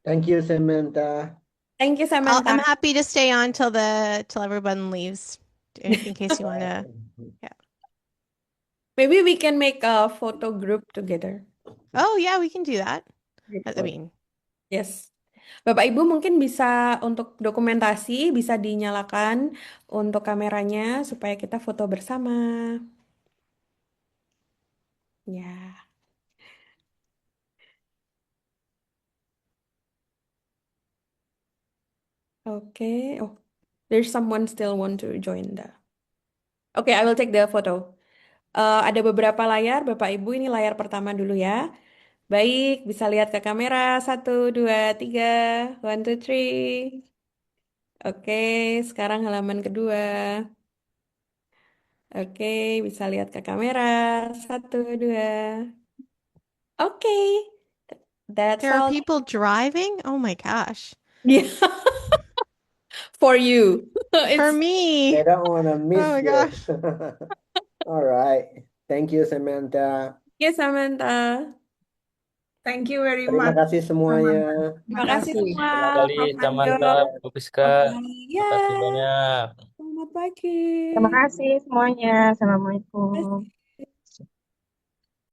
Speaker 2: Thank you, Samantha.
Speaker 3: Thank you, Samantha.
Speaker 1: I'm happy to stay on till everyone leaves, in case you want to.
Speaker 3: Maybe we can make a photo group together.
Speaker 1: Oh yeah, we can do that. I mean,
Speaker 3: Yes. Bapak Ibu mungkin bisa untuk dokumentasi bisa dinyalakan untuk kameranya supaya kita foto bersama. Ya. Oke. Oh, there's someone still want to join the. Oke, I will take the photo. Ada beberapa layar, Bapak Ibu. Ini layar pertama dulu ya. Baik, bisa lihat ke kamera. 1, 2, 3. 1, 2, 3. Oke, sekarang halaman kedua. Oke, bisa lihat ke kamera. 1, 2. Oke, that's
Speaker 1: there are
Speaker 3: all.
Speaker 1: people driving. Oh my gosh.
Speaker 3: Yeah. For you.
Speaker 1: For me.
Speaker 2: They don't want to miss
Speaker 1: Oh my
Speaker 2: you.
Speaker 1: gosh.
Speaker 2: All right. Thank you, Samantha.
Speaker 3: Yes, Samantha.
Speaker 5: Thank you very
Speaker 2: Terima
Speaker 5: much.
Speaker 2: kasih semuanya.
Speaker 3: Terima kasih semua.
Speaker 6: Terima kasih
Speaker 3: Pak
Speaker 6: Samantha,
Speaker 3: Manjo.
Speaker 6: Bu Piska.
Speaker 3: Ya,
Speaker 6: Terima kasih banyak.
Speaker 3: selamat pagi.
Speaker 7: Terima kasih semuanya. Assalamualaikum.